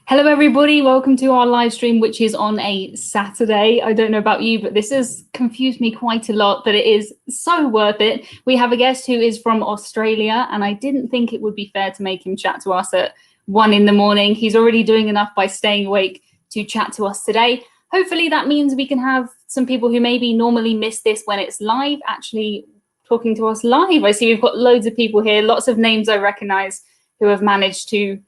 Hello, everybody. Welcome to our live stream, which is on a Saturday. I don't know about you, but this has confused me quite a lot, but it is so worth it. We have a guest who is from Australia, and I didn't think it would be fair to make him chat to us at 1 a.m. He's already doing enough by staying awake to chat to us today. Hopefully that means we can have some people who maybe normally miss this when it's live actually talking to us live. I see we've got loads of people here, lots of names I recognize who have managed to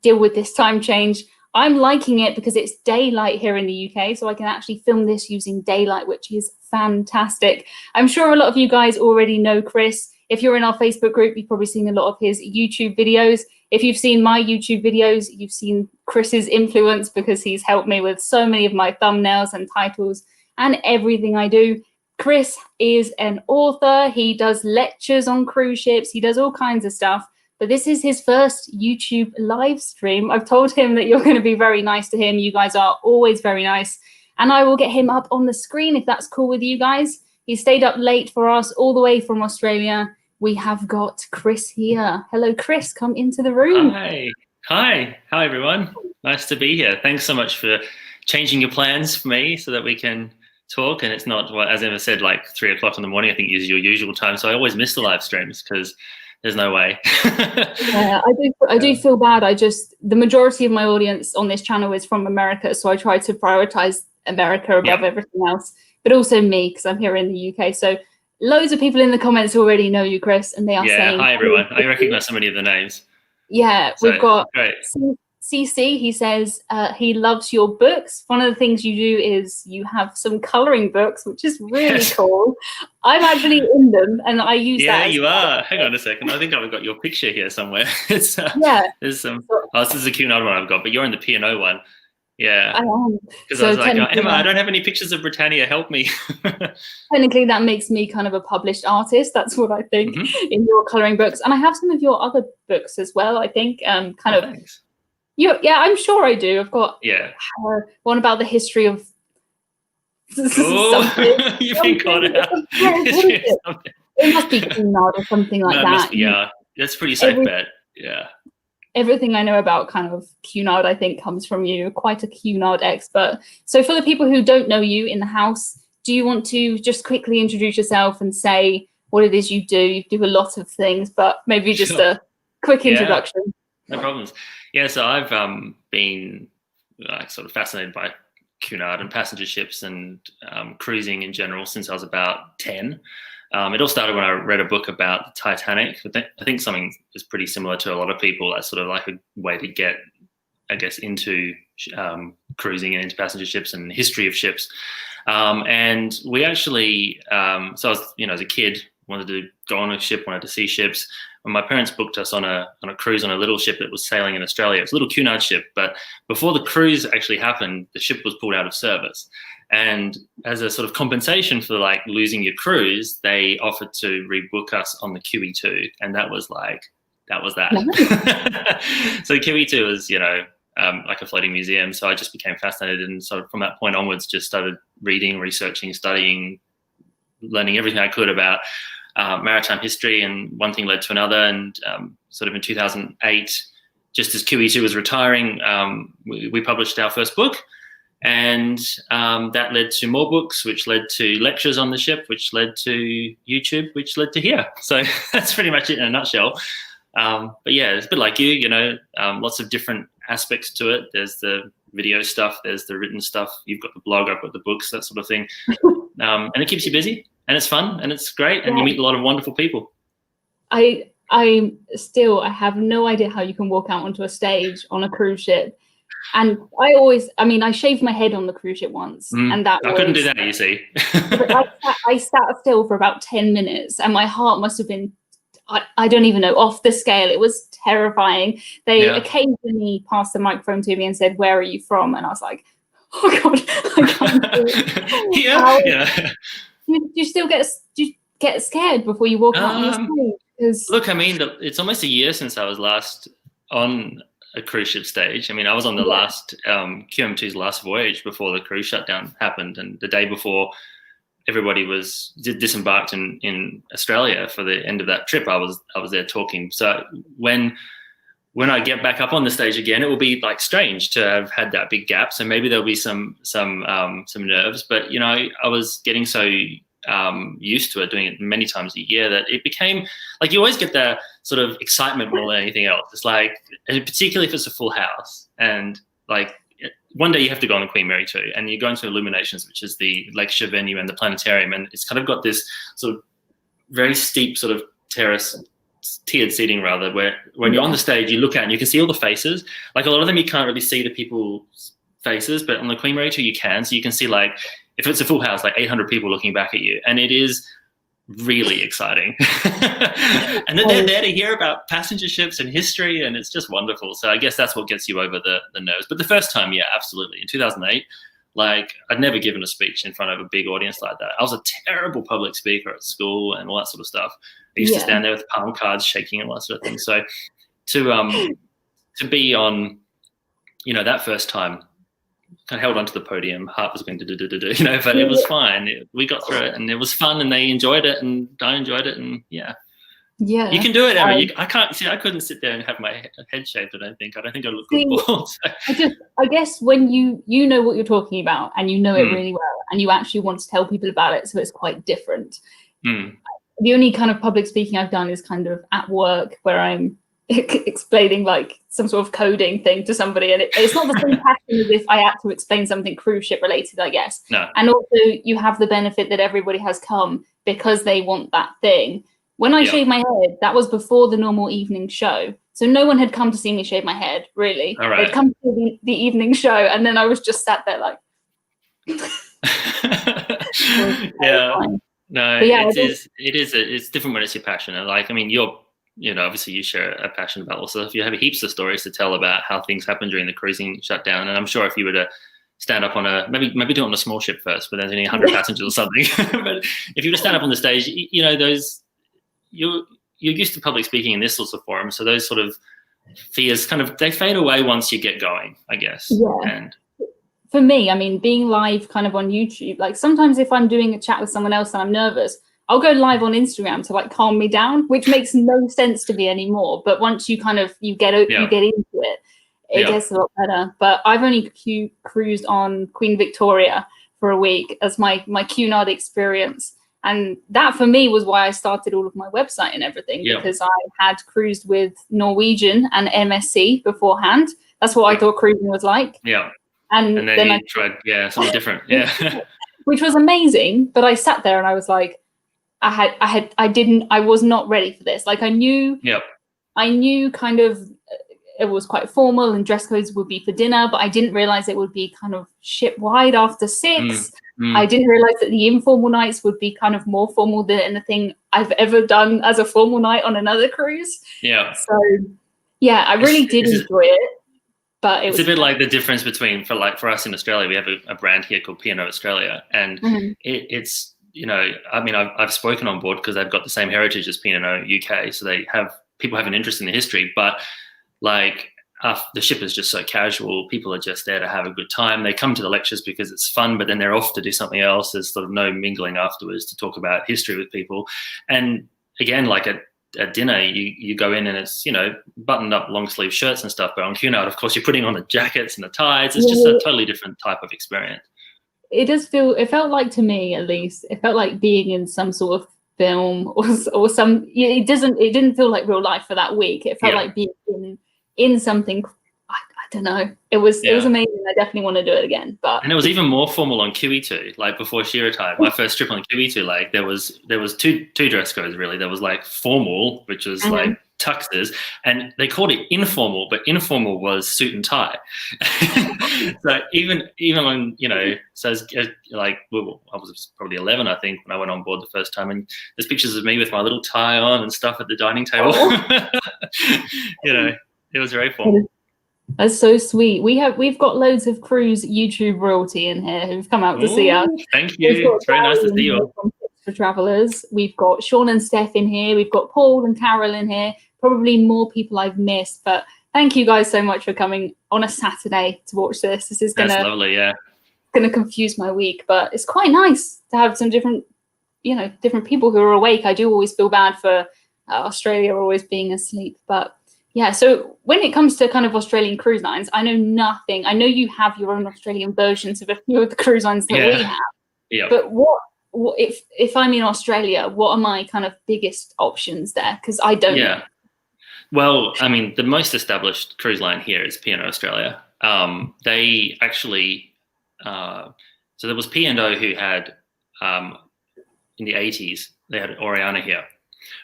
deal with this time change. I'm liking it because it's daylight here in the UK, so I can actually film this using daylight, which is fantastic. I'm sure a lot of you guys already know Chris. If you're in our Facebook group, you've probably seen a lot of his YouTube videos. If you've seen my YouTube videos, you've seen Chris's influence because he's helped me with so many of my thumbnails and titles and everything I do. Chris is an author. He does lectures on cruise ships. He does all kinds of stuff. But this is his first YouTube live stream. I've told him that you're going to be very nice to him. You guys are always very nice. And I will get him up on the screen if that's cool with you guys. He stayed up late for us all the way from Australia. We have got Chris here. Hello, Chris. Come into the room. Hi, everyone. Nice to be here. Thanks so much for changing your plans for me so that we can talk. And it's not, as Emma said, like 3 o'clock in the morning, I think is your usual time. So I always miss the live streams because there's no way. Yeah, I do feel bad. The majority of my audience on this channel is from America, so I try to prioritize America above everything else, but also me because I'm here in the UK. So loads of people in the comments already know you, Chris, and they are saying, hi everyone. I recognize so many of the names. Yeah, so, we've got great. CC, he says he loves your books. One of the things you do is you have some coloring books, which is really cool. I'm actually in them, and I use that. Yeah, you are. Hang on a second. I think I've got your picture here somewhere. There's some. This is a Cunard one I've got, but you're in the P&O one. Yeah. I am. Because I was like, Emma, I don't have any pictures of Britannia. Help me. Technically, that makes me kind of a published artist. That's what I think in your coloring books, and I have some of your other books as well. I think Thanks. Yeah, I'm sure I do. I've got one about the history of something. You've been caught out. It must be Cunard or something like that. Yeah, that's pretty safe bet. Yeah. Everything I know about kind of Cunard, I think, comes from you. Quite a Cunard expert. So for the people who don't know you in the house, do you want to just quickly introduce yourself and say what it is you do? You do a lot of things, but maybe just a quick introduction. No problems. Yeah, so I've been sort of fascinated by Cunard and passenger ships and cruising in general since I was about 10. It all started when I read a book about the Titanic. I think something is pretty similar to a lot of people. That's sort of like a way to get, I guess, into cruising and into passenger ships and the history of ships. And we actually, so I was, as a kid, wanted to go on a ship, wanted to see ships. When my parents booked us on a cruise on a little ship that was sailing in Australia. It's a little Cunard ship, but before the cruise actually happened, the ship was pulled out of service. And as a sort of compensation for like losing your cruise, they offered to rebook us on the QE2, and that was that. Nice. So the QE2 was, like a floating museum. So I just became fascinated, and sort of from that point onwards, just started reading, researching, studying, learning everything I could about maritime history, and one thing led to another. And sort of in 2008, just as QE2 was retiring, we published our first book, and that led to more books, which led to lectures on the ship, which led to YouTube, which led to here. So that's pretty much it in a nutshell. But yeah, it's a bit like you, lots of different aspects to it. There's the video stuff, there's the written stuff. You've got the blog, I've got the books, that sort of thing. And it keeps you busy. And it's fun and it's great, and you meet a lot of wonderful people. I have no idea how you can walk out onto a stage on a cruise ship. And I shaved my head on the cruise ship once, and I couldn't do that, you see. I sat still for about 10 minutes, and my heart must have been, I don't even know, off the scale. It was terrifying. They occasionally passed the microphone to me and said, "Where are you from?" And I was like, "Oh God, I can't do it." Do you still get scared before you walk out on the stage? Look, it's almost a year since I was last on a cruise ship stage. I was on the last QM2's last voyage before the cruise shutdown happened, and the day before everybody was disembarked in Australia for the end of that trip, I was there talking. So when when I get back up on the stage again, it will be like strange to have had that big gap. So maybe there'll be some nerves, but you know, I was getting so used to it, doing it many times a year, that it became like, you always get that sort of excitement more than anything else. It's like, and particularly if it's a full house, and like one day you have to go on the Queen Mary too, and you go into Illuminations, which is the lecture venue and the planetarium, and it's kind of got this sort of very steep sort of tiered seating rather, where when you're on the stage, you look at and you can see all the faces. Like a lot of them, you can't really see the people's faces, but on the Queen Mary 2, you can. So you can see, like, if it's a full house, like 800 people looking back at you. And it is really exciting. And then they're there to hear about passenger ships and history, and it's just wonderful. So I guess that's what gets you over the nerves. But the first time, yeah, absolutely. In 2008, like, I'd never given a speech in front of a big audience like that. I was a terrible public speaker at school and all that sort of stuff. I used to stand there with palm cards shaking and all that sort of thing. So to be on, you know, that first time, I held onto the podium, heart was going you know, but it was fine. We got through it, and it was fun, and they enjoyed it, and I enjoyed it, and yeah. Yeah, you can do it, Emma. I can't see. I couldn't sit there and have my head shaved. I don't think I look good bald. So. I guess when you know what you're talking about, and you know it really well, and you actually want to tell people about it, so it's quite different. The only kind of public speaking I've done is kind of at work, where I'm explaining like some sort of coding thing to somebody, and it's not the same passion as if I had to explain something cruise ship related, I guess. No. And also you have the benefit that everybody has come because they want that thing. When I shaved my head, that was before the normal evening show. So no one had come to see me shave my head, really. All right. They'd come to the evening show, and then I was just sat there like... Yeah. No, yeah, it's different when it's your passion. And like, I mean, you know, obviously you share a passion about all stuff. You have heaps of stories to tell about how things happen during the cruising shutdown. And I'm sure if you were to stand up on maybe do it on a small ship first, but there's only 100 passengers or something. But if you were to stand up on the stage, you know, you're used to public speaking in this sorts of forums. So those sort of fears they fade away once you get going, I guess. Yeah. And for me, I mean, being live kind of on YouTube, like sometimes if I'm doing a chat with someone else and I'm nervous, I'll go live on Instagram to like calm me down, which makes no sense to me anymore. But once you get into it, it gets a lot better. But I've only cruised on Queen Victoria for a week as my Cunard experience. And that for me was why I started all of my website and everything, because I had cruised with Norwegian and MSC beforehand. That's what I thought cruising was like. Yeah. And then I tried, something different. Yeah. Which was amazing. But I sat there and I was like, I was not ready for this. Like I knew kind of it was quite formal and dress codes would be for dinner, but I didn't realize it would be kind of ship wide after 6. I didn't realize that the informal nights would be kind of more formal than anything I've ever done as a formal night on another cruise. Yeah. So yeah, I really did enjoy it. But it's a bit like the difference between for us in Australia, we have a brand here called P&O Australia, and it's, you know, I mean, I've spoken on board because they've got the same heritage as P&O UK, so people have an interest in the history, but like the ship is just so casual. People are just there to have a good time. They come to the lectures because it's fun, but then they're off to do something else. There's sort of no mingling afterwards to talk about history with people. And again, like at dinner, you go in and it's, you know, buttoned up long sleeve shirts and stuff. But on Cunard, of course, you're putting on the jackets and the ties. It's just a totally different type of experience. It felt like, to me at least, it felt like being in some sort of film or some, it didn't feel like real life for that week. It felt like being in something, I don't know. It was amazing. I definitely want to do it again. And it was even more formal on QE2, like before she retired. My first trip on QE2, like there was two dress codes really. There was like formal, which was like tuxes, and they called it informal, but informal was suit and tie. So even when, you know, so I was probably 11, I think, when I went on board the first time, and there's pictures of me with my little tie on and stuff at the dining table. You know, it was very formal. That's so sweet. We've got loads of cruise YouTube royalty in here who've come out to see us. Thank you. It's very nice to see you. For Travellers, we've got Sean and Steph in here. We've got Paul and Carol in here. Probably more people I've missed, but thank you guys so much for coming on a Saturday to watch this. This is That's lovely, yeah. Gonna confuse my week, but it's quite nice to have some different people who are awake. I do always feel bad for Australia always being asleep, but Yeah, so when it comes to kind of Australian cruise lines, I know nothing. I know you have your own Australian versions of a few of the cruise lines that we have. Yeah. But what if I'm in Australia, what are my kind of biggest options there? Because I don't know. Well, I mean, the most established cruise line here is P&O Australia. They actually, so there was P&O who had, in the 80s, they had Oriana here,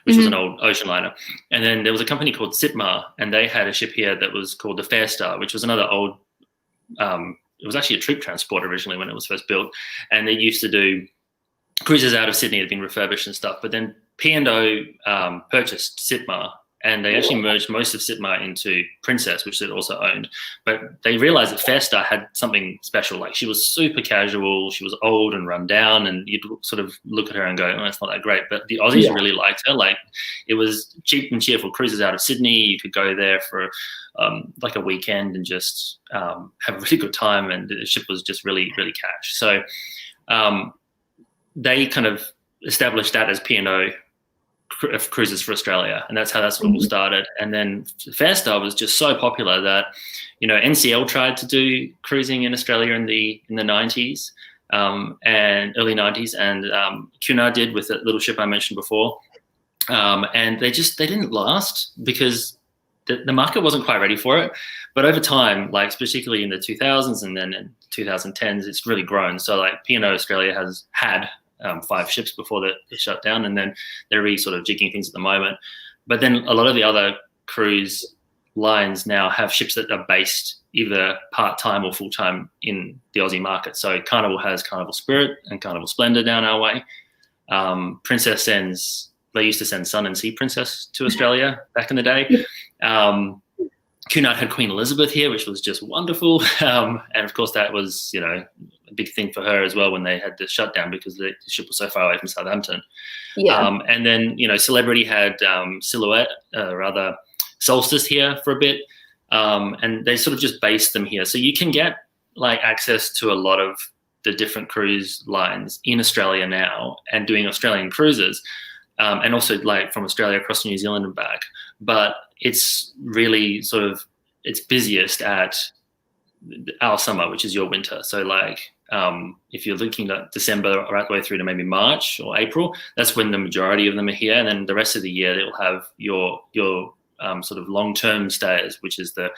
which was an old ocean liner. And then there was a company called Sitmar, and they had a ship here that was called the Fair Star, which was another old, it was actually a troop transport originally when it was first built. And they used to do cruises out of Sydney, had been refurbished and stuff. But then P&O purchased Sitmar, and they actually merged most of Sitmar into Princess, which it also owned. But they realized that Fair Star had something special. Like, she was super casual, she was old and run down, and you'd sort of look at her and go, oh, it's not that great. But the Aussies really liked her. Like, it was cheap and cheerful cruises out of Sydney. You could go there for like a weekend and just have a really good time, and the ship was just really, really cash. So they kind of established that as P&O cruises for Australia, and that's how that sort of all started. And then Fair Star was just so popular that, you know, NCL tried to do cruising in Australia in the 90s and early 90s, and Cunard did with that little ship I mentioned before, and they didn't last because the market wasn't quite ready for it. But over time, like particularly in the 2000s and then in 2010s, it's really grown. So like P&O Australia has had 5 ships before the shutdown, and then they're really sort of jigging things at the moment. But then a lot of the other cruise lines now have ships that are based either part-time or full-time in the Aussie market. So Carnival has Carnival Spirit and Carnival Splendor down our way. Princess they used to send Sun and Sea Princess to Australia back in the day. Cunard had Queen Elizabeth here, which was just wonderful. And of course, that was, you know, a big thing for her as well when they had the shutdown because the ship was so far away from Southampton. And then, you know, Celebrity had Silhouette, or rather Solstice here for a bit. And they sort of just based them here. So you can get like access to a lot of the different cruise lines in Australia now and doing Australian cruises. And also like from Australia across to New Zealand and back. But it's really sort of, it's busiest at our summer, which is your winter. So like if you're looking at December right the way through to maybe March or April, that's when the majority of them are here. And then the rest of the year, they'll have your sort of long-term stayers, which is the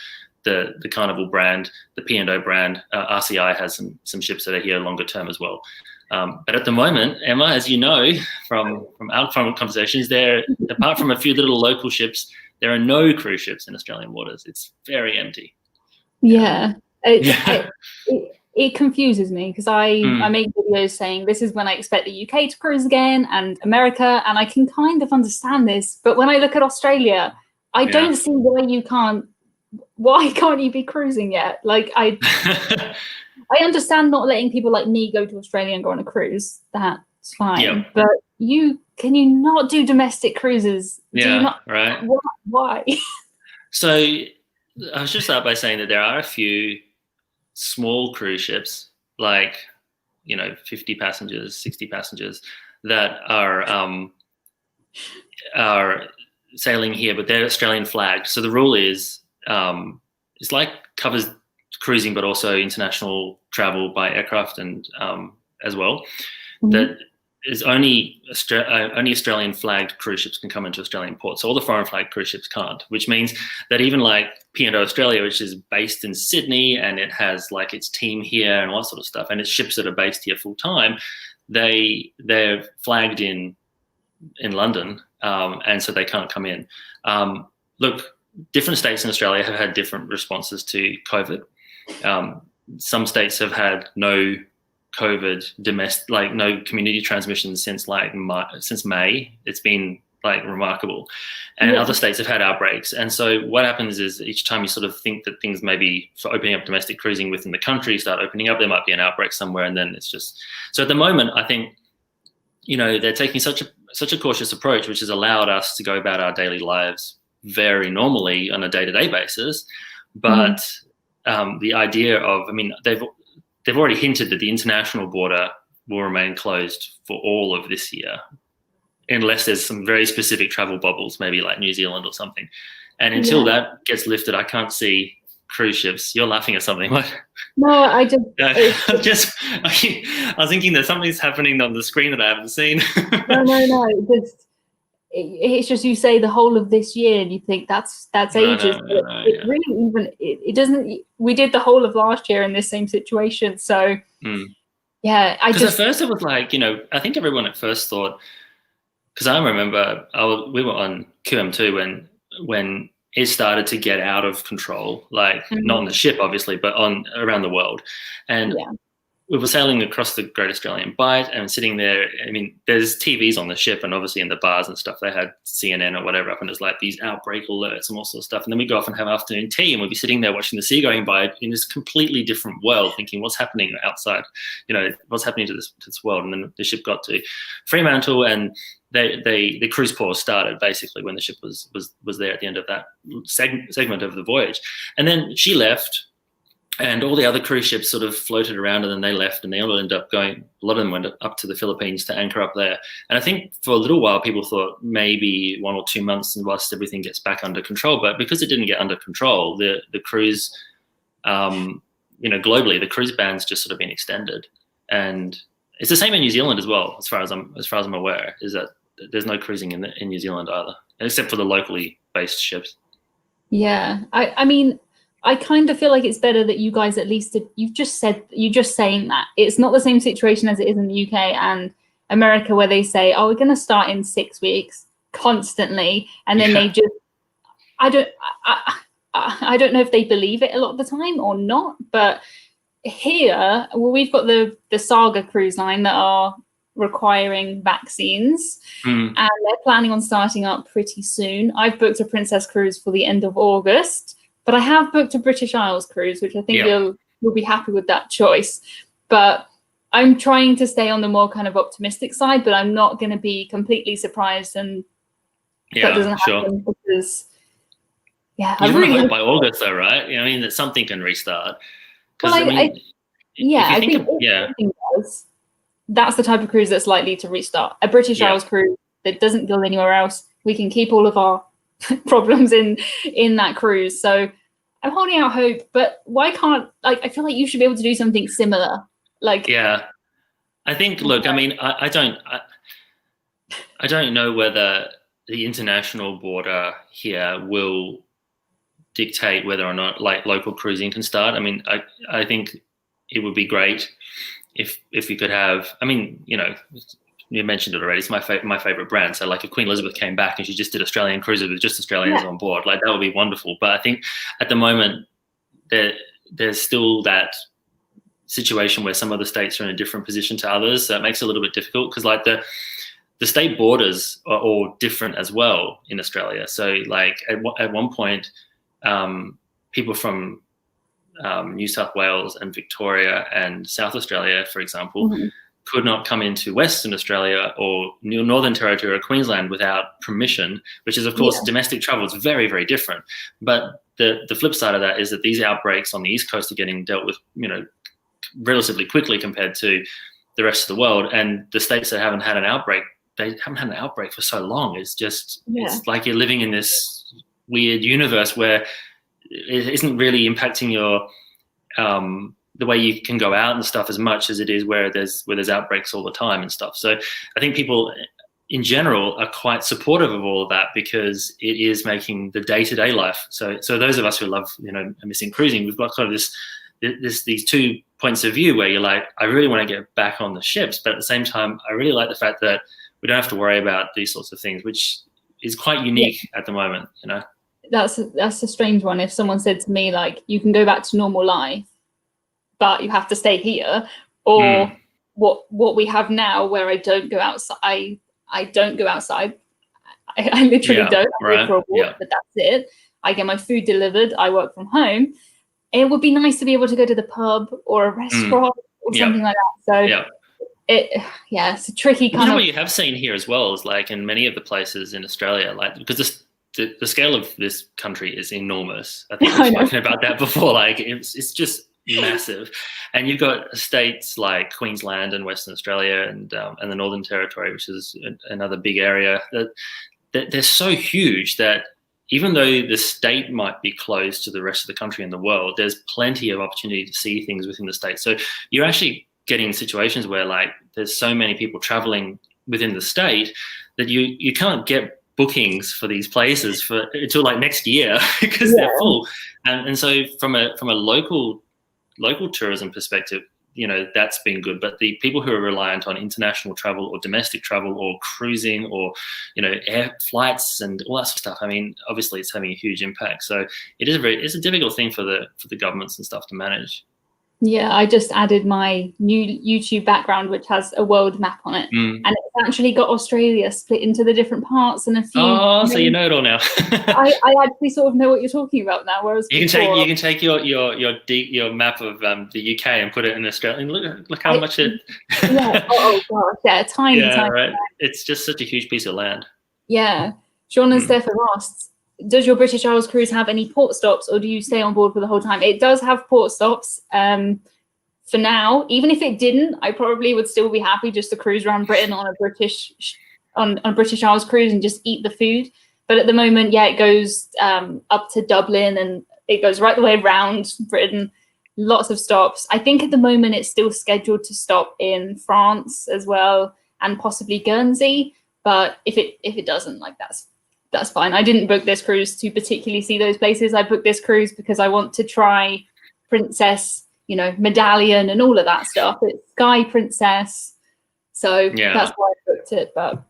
Carnival brand, the P&O brand. RCI has some ships that are here longer term as well. But at the moment, Emma, as you know from our conversations, there, apart from a few little local ships, there are no cruise ships in Australian waters. It's very empty. It confuses me because I make videos saying this is when I expect the UK to cruise again and America, and I can kind of understand this. But when I look at Australia, I don't see why can't you be cruising yet? Like I understand not letting people like me go to Australia and go on a cruise. That's fine. But can you not do domestic cruises? Right. Why? So I was just start by saying that there are a few small cruise ships, like, you know, 50 passengers, 60 passengers, that are sailing here, but they're Australian flagged. So the rule is it's like covers cruising, but also international travel by aircraft and as well. That is only Australian flagged cruise ships can come into Australian ports. So all the foreign flagged cruise ships can't, which means that even like P&O Australia, which is based in Sydney and it has like its team here and all that sort of stuff, and it's ships that are based here full time, they're flagged in London, and so they can't come in. Look, different states in Australia have had different responses to COVID. Some states have had no COVID no community transmission since May. It's been like remarkable, and other states have had outbreaks. And so what happens is each time you sort of think that things maybe for opening up domestic cruising within the country start opening up, there might be an outbreak somewhere, and then it's just so. At the moment, I think, you know, they're taking such a cautious approach, which has allowed us to go about our daily lives very normally on a day-to-day basis. But the idea of, I mean, they've already hinted that the international border will remain closed for all of this year, unless there's some very specific travel bubbles, maybe like New Zealand or something. And until that gets lifted, I can't see cruise ships. You're laughing at something. What? No, I just, I was thinking that something's happening on the screen that I haven't seen. no. It's just, you say the whole of this year and you think that's ages. It doesn't. We did the whole of last year in this same situation. So yeah, because at first it was like, I think everyone at first thought, because I remember we were on QM2 when it started to get out of control, like not on the ship obviously, but around the world, and we were sailing across the Great Australian Bight and sitting there. I mean, there's TVs on the ship, and obviously in the bars and stuff, they had CNN or whatever up, and there's like these outbreak alerts and all sorts of stuff. And then we go off and have afternoon tea, and we'd be sitting there watching the sea going by in this completely different world, thinking, what's happening outside? What's happening to this world? And then the ship got to Fremantle, and the cruise pause started basically when the ship was there at the end of that segment of the voyage. And then she left, and all the other cruise ships sort of floated around, and then they left, and they all ended up going, a lot of them went up to the Philippines to anchor up there. And I think for a little while people thought maybe 1 or 2 months and whilst everything gets back under control. But because it didn't get under control, the cruise, globally, the cruise ban's just sort of been extended. And it's the same in New Zealand as well, as far as I'm aware, is that there's no cruising in New Zealand either, except for the locally based ships. Yeah, I mean, I kind of feel like it's better that you guys at least you're just saying that it's not the same situation as it is in the UK and America, where they say, oh, we're going to start in 6 weeks constantly, and then they just I don't know if they believe it a lot of the time or not, but here, well, we've got the Saga cruise line that are requiring vaccines, and they're planning on starting up pretty soon. I've booked a Princess cruise for the end of August, but I have booked a British Isles cruise, which I think you'll be happy with that choice. But I'm trying to stay on the more kind of optimistic side, but I'm not going to be completely surprised and that doesn't happen because you really hope by August though, right? I mean, that something can restart. Well, I think does, that's the type of cruise that's likely to restart. A British Isles cruise that doesn't go anywhere else. We can keep all of our problems in that cruise. So I'm holding out hope, but why can't, I feel like you should be able to do something similar. I think, look, I mean, I don't know whether the international border here will dictate whether or not local cruising can start. I mean, I think it would be great if we could have, I mean, you mentioned it already, it's my favorite brand. So if Queen Elizabeth came back and she just did Australian cruises with just Australians on board, that would be wonderful. But I think at the moment there's still that situation where some of the states are in a different position to others. So it makes it a little bit difficult because the state borders are all different as well in Australia. So at one point, people from New South Wales and Victoria and South Australia, for example, could not come into Western Australia or Northern Territory or Queensland without permission, which is, of course, domestic travel. It's very, very different. But the flip side of that is that these outbreaks on the East Coast are getting dealt with, relatively quickly compared to the rest of the world. And the states that haven't had an outbreak, they haven't had an outbreak for so long. It's just, it's like you're living in this weird universe where it isn't really impacting your the way you can go out and stuff as much as it is where there's outbreaks all the time and stuff. So I think people in general are quite supportive of all of that because it is making the day-to-day life. So those of us who love, missing cruising, we've got kind of these 2 points of view where you're like, I really want to get back on the ships, but at the same time, I really like the fact that we don't have to worry about these sorts of things, which is quite unique at the moment, That's a strange one. If someone said to me, you can go back to normal life, but you have to stay here, or what we have now where I don't go outside. I don't go outside. I literally don't. I go for a walk, but that's it. I get my food delivered. I work from home. It would be nice to be able to go to the pub or a restaurant or something like that. So it's a tricky kind of. What you have seen here as well is in many of the places in Australia, because the scale of this country is enormous. I think we've spoken about that before. It's just massive, and you've got states like Queensland and Western Australia and the Northern Territory, which is another big area. That they're so huge that even though the state might be closed to the rest of the country and the world, there's plenty of opportunity to see things within the state. So you're actually getting situations where like there's so many people traveling within the state that you can't get bookings for these places until like next year because they're full. And so from a local tourism perspective, that's been good. But the people who are reliant on international travel or domestic travel or cruising or, air flights and all that sort of stuff, I mean, obviously it's having a huge impact. So it's a difficult thing for the governments and stuff to manage. Yeah, I just added my new YouTube background, which has a world map on it, and it's actually got Australia split into the different parts and a few. Oh, so you know it all now. I actually sort of know what you're talking about now. Whereas you can take your map of the UK and put it in Australia. And look how much it. Yeah. Oh gosh. Yeah. Tiny. Yeah. Right. Land. It's just such a huge piece of land. Yeah. Sean and Steph have asked, does your British Isles cruise have any port stops, or do you stay on board for the whole time? It does have port stops. For now, even if it didn't, I probably would still be happy just to cruise around Britain on a British Isles cruise and just eat the food. But at the moment, yeah, it goes up to Dublin and it goes right the way around Britain. Lots of stops. I think at the moment it's still scheduled to stop in France as well and possibly Guernsey. But if it doesn't, like that's fine. I didn't book this cruise to particularly see those places. I booked this cruise because I want to try Princess, Medallion and all of that stuff. It's Sky Princess. So that's why I booked it. But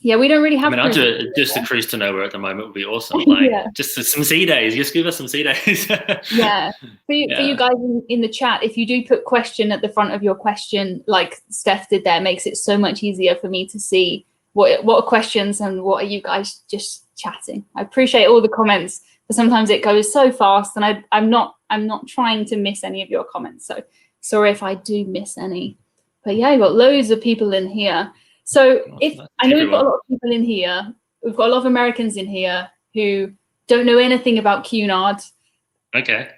yeah, we don't really have. I mean, just a cruise to nowhere at the moment would be awesome. Like just some sea days. Just give us some sea days. Yeah. For you guys in the chat, if you do put question at the front of your question, like Steph did there, makes it so much easier for me to see what are questions and what are you guys just chatting. I appreciate all the comments, but sometimes it goes so fast and I'm not trying to miss any of your comments. So sorry if I do miss any. But yeah, I've got loads of people in here. So I know we've got a lot of people in here. We've got a lot of Americans in here who don't know anything about Cunard. Okay.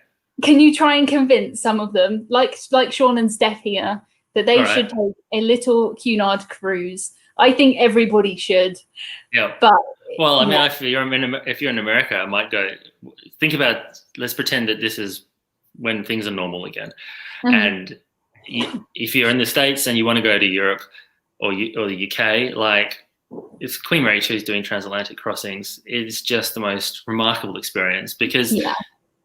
Can you try and convince some of them, like Sean and Steph here, that they should take a little Cunard cruise? I think everybody should. Yeah. But well, I mean, if you're in America, I might go think about. Let's pretend that this is when things are normal again, and if you're in the States and you want to go to Europe or the UK, like if Queen Mary 2 is doing transatlantic crossings, it's just the most remarkable experience because,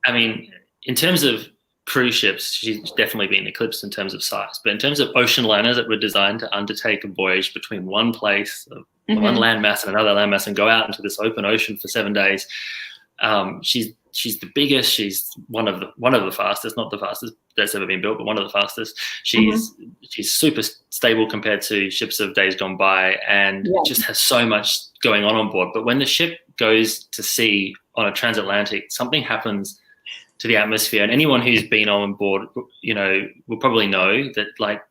I mean, in terms of cruise ships, she's definitely been eclipsed in terms of size. But in terms of ocean liners that were designed to undertake a voyage between one place, one landmass and another landmass, and go out into this open ocean for 7 days, she's the biggest. She's one of the fastest, not the fastest that's ever been built, but one of the fastest. She's super stable compared to ships of days gone by, and just has so much going on board. But when the ship goes to sea on a transatlantic, something happens to the atmosphere, and anyone who's been on board, will probably know that, like,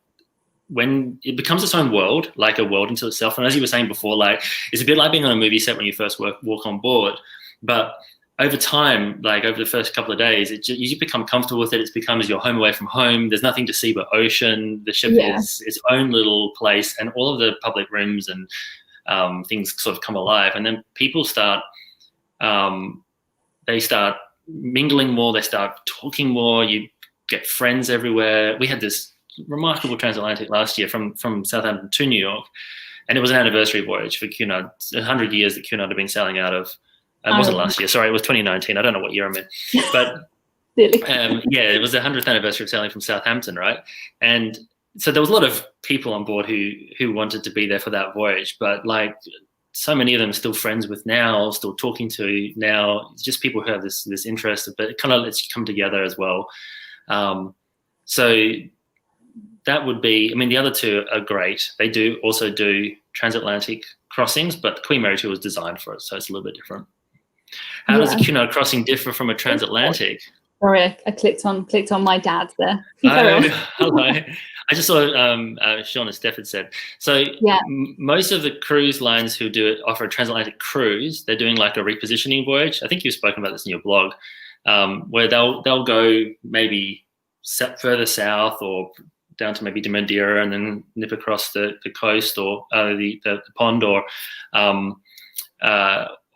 when it becomes its own world, like a world into itself. And as you were saying before, like, it's a bit like being on a movie set when you first walk on board, but over time, like over the first couple of days, you become comfortable with it. It becomes your home away from home. There's nothing to see but ocean. The ship is its own little place, and all of the public rooms and things sort of come alive. And then people start mingling more. They start talking more. You get friends everywhere. We had this remarkable transatlantic last year from Southampton to New York, and it was an anniversary voyage for Cunard. 100 years that Cunard had been sailing out of. It wasn't last year. Sorry, it was 2019. I don't know what year I'm in. But it was the 100th anniversary of sailing from Southampton, right? And so there was a lot of people on board who wanted to be there for that voyage. But like so many of them are still friends with now, still talking to now. It's just people who have this interest, but it kind of lets you come together as well. So that would be, I mean, the other two are great. They do also do transatlantic crossings, but Queen Mary 2 was designed for it, so it's a little bit different. How does a Cunard crossing differ from a transatlantic? Sorry, I clicked on my dad there. Hello. I just saw Sean and Steph had said. So most of the cruise lines who offer a transatlantic cruise, they're doing like a repositioning voyage. I think you've spoken about this in your blog, where they'll go maybe further south or down to maybe to Madeira and then nip across the coast or the pond,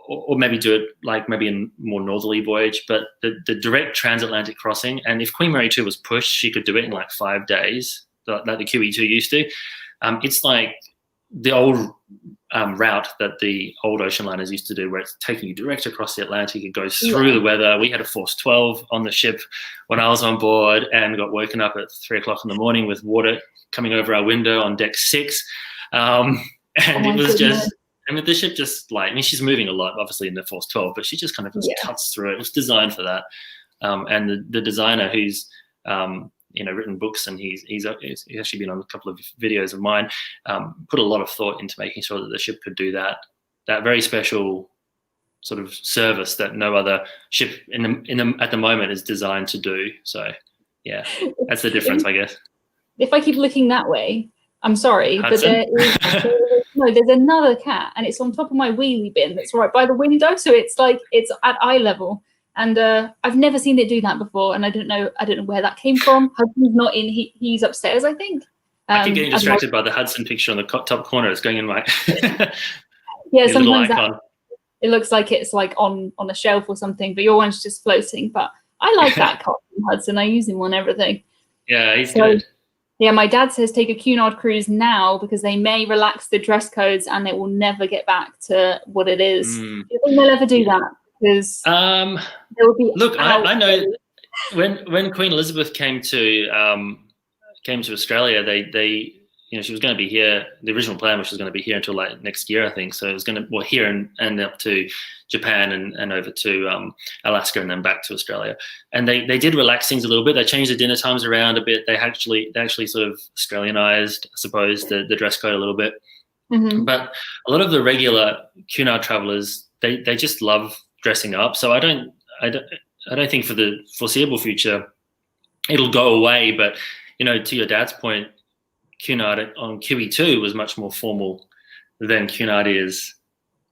or maybe do it like maybe a more northerly voyage. But the direct transatlantic crossing, and if Queen Mary 2 was pushed, she could do it in like 5 days, like the QE2 used to. It's like the old route that the old ocean liners used to do, where it's taking you direct across the Atlantic. It goes through the weather. We had a force 12 on the ship when I was on board, and got woken up at 3 o'clock in the morning with water coming over our window on deck 6. And it was just, I mean, the ship just like, I mean, she's moving a lot, obviously in the force 12, but she just kind of just cuts through it. It was designed for that. And the designer, who's written books, and he's actually been on a couple of videos of mine, put a lot of thought into making sure that the ship could do that very special sort of service that no other ship at the moment is designed to do. So yeah, that's the difference, I guess. If I keep looking that way, I'm sorry, Hudson? but there's another cat, and it's on top of my wheelie bin that's right by the window, so it's like it's at eye level. And I've never seen it do that before, and I don't know where that came from. Hudson's not in; he's upstairs, I think. I keep getting distracted by the Hudson picture on the top corner. It's going in my sometimes it looks like it's like on a shelf or something, but your one's just floating. But I like that cartoon Hudson. I use him on everything. Yeah, he's good. Yeah, my dad says take a Cunard cruise now because they may relax the dress codes and it will never get back to what it is. Do you think they'll ever do that? Because there will be. Look, I know when Queen Elizabeth came to Australia, they she was going to be here. The original plan was she was going to be here until like next year, I think. So it was going to here and up to Japan and over to Alaska and then back to Australia. And they did relax things a little bit. They changed the dinner times around a bit. They actually sort of Australianized, I suppose, the dress code a little bit. Mm-hmm. But a lot of the regular Cunard travelers, they just love dressing up. So I don't think for the foreseeable future it'll go away. But to your dad's point, Cunard on QE2 was much more formal than Cunard is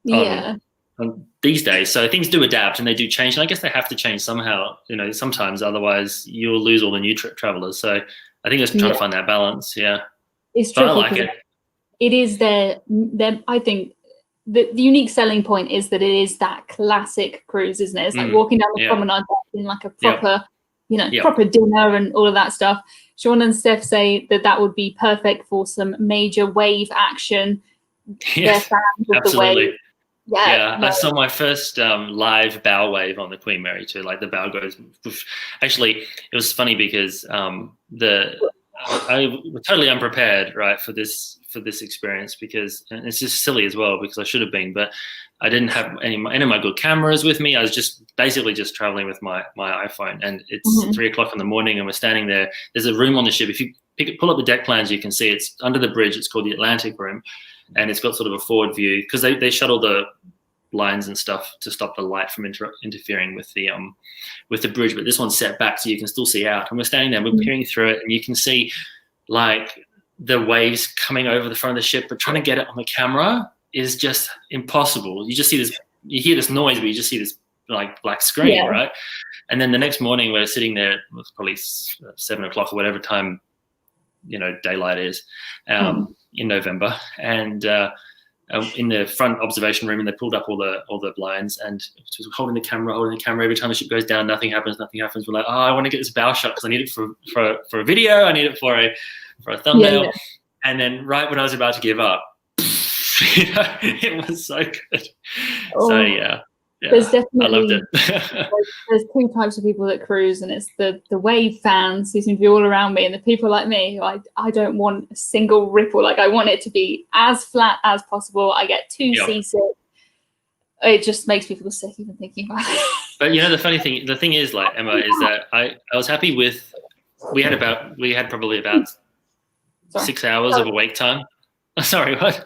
on these days. So things do adapt and they do change. And I guess they have to change somehow, sometimes, otherwise you'll lose all the new travelers. So I think it's trying to find that balance. Yeah. It's tricky. I like it. It is I think the unique selling point is that it is that classic cruise, isn't it? It's like walking down the promenade in like a proper, proper dinner and all of that stuff. Sean and Steph say that would be perfect for some major wave action. Yes, they're fans of absolutely. The wave. Yeah, I saw my first live bow wave on the Queen Mary too. Like the bow goes. Actually, it was funny because I was totally unprepared, right, for this experience, because and it's just silly as well because I should have been, but I didn't have any of my good cameras with me. I was just traveling with my iPhone, and it's 3 o'clock in the morning, and we're standing there. There's a room on the ship. If you pull up the deck plans, you can see it's under the bridge. It's called the Atlantic Room, and it's got sort of a forward view because they shuttle the lines and stuff to stop the light from interfering with the bridge. But this one's set back so you can still see out. And we're standing there, we're peering through it, and you can see like the waves coming over the front of the ship, but trying to get it on the camera is just impossible. You just see this, you hear this noise, but you just see this like black screen, right? And then the next morning we're sitting there, it was probably 7 o'clock or whatever time, daylight is, in November. And in the front observation room, and they pulled up all the blinds, and just holding the camera every time the ship goes down. Nothing happens. We're like, I want to get this bow shot because I need it for a video. I need it for a thumbnail. And then right when I was about to give up, it was so good. So yeah, there's definitely, I loved it. There's two types of people that cruise, and it's the wave fans who seem to be all around me, and the people like me who I don't want a single ripple. Like I want it to be as flat as possible. I get too seasick. It just makes me feel sick even thinking about it. But the thing is, like Emma, is that I was happy with. We had probably about 6 hours of awake time. Sorry, what?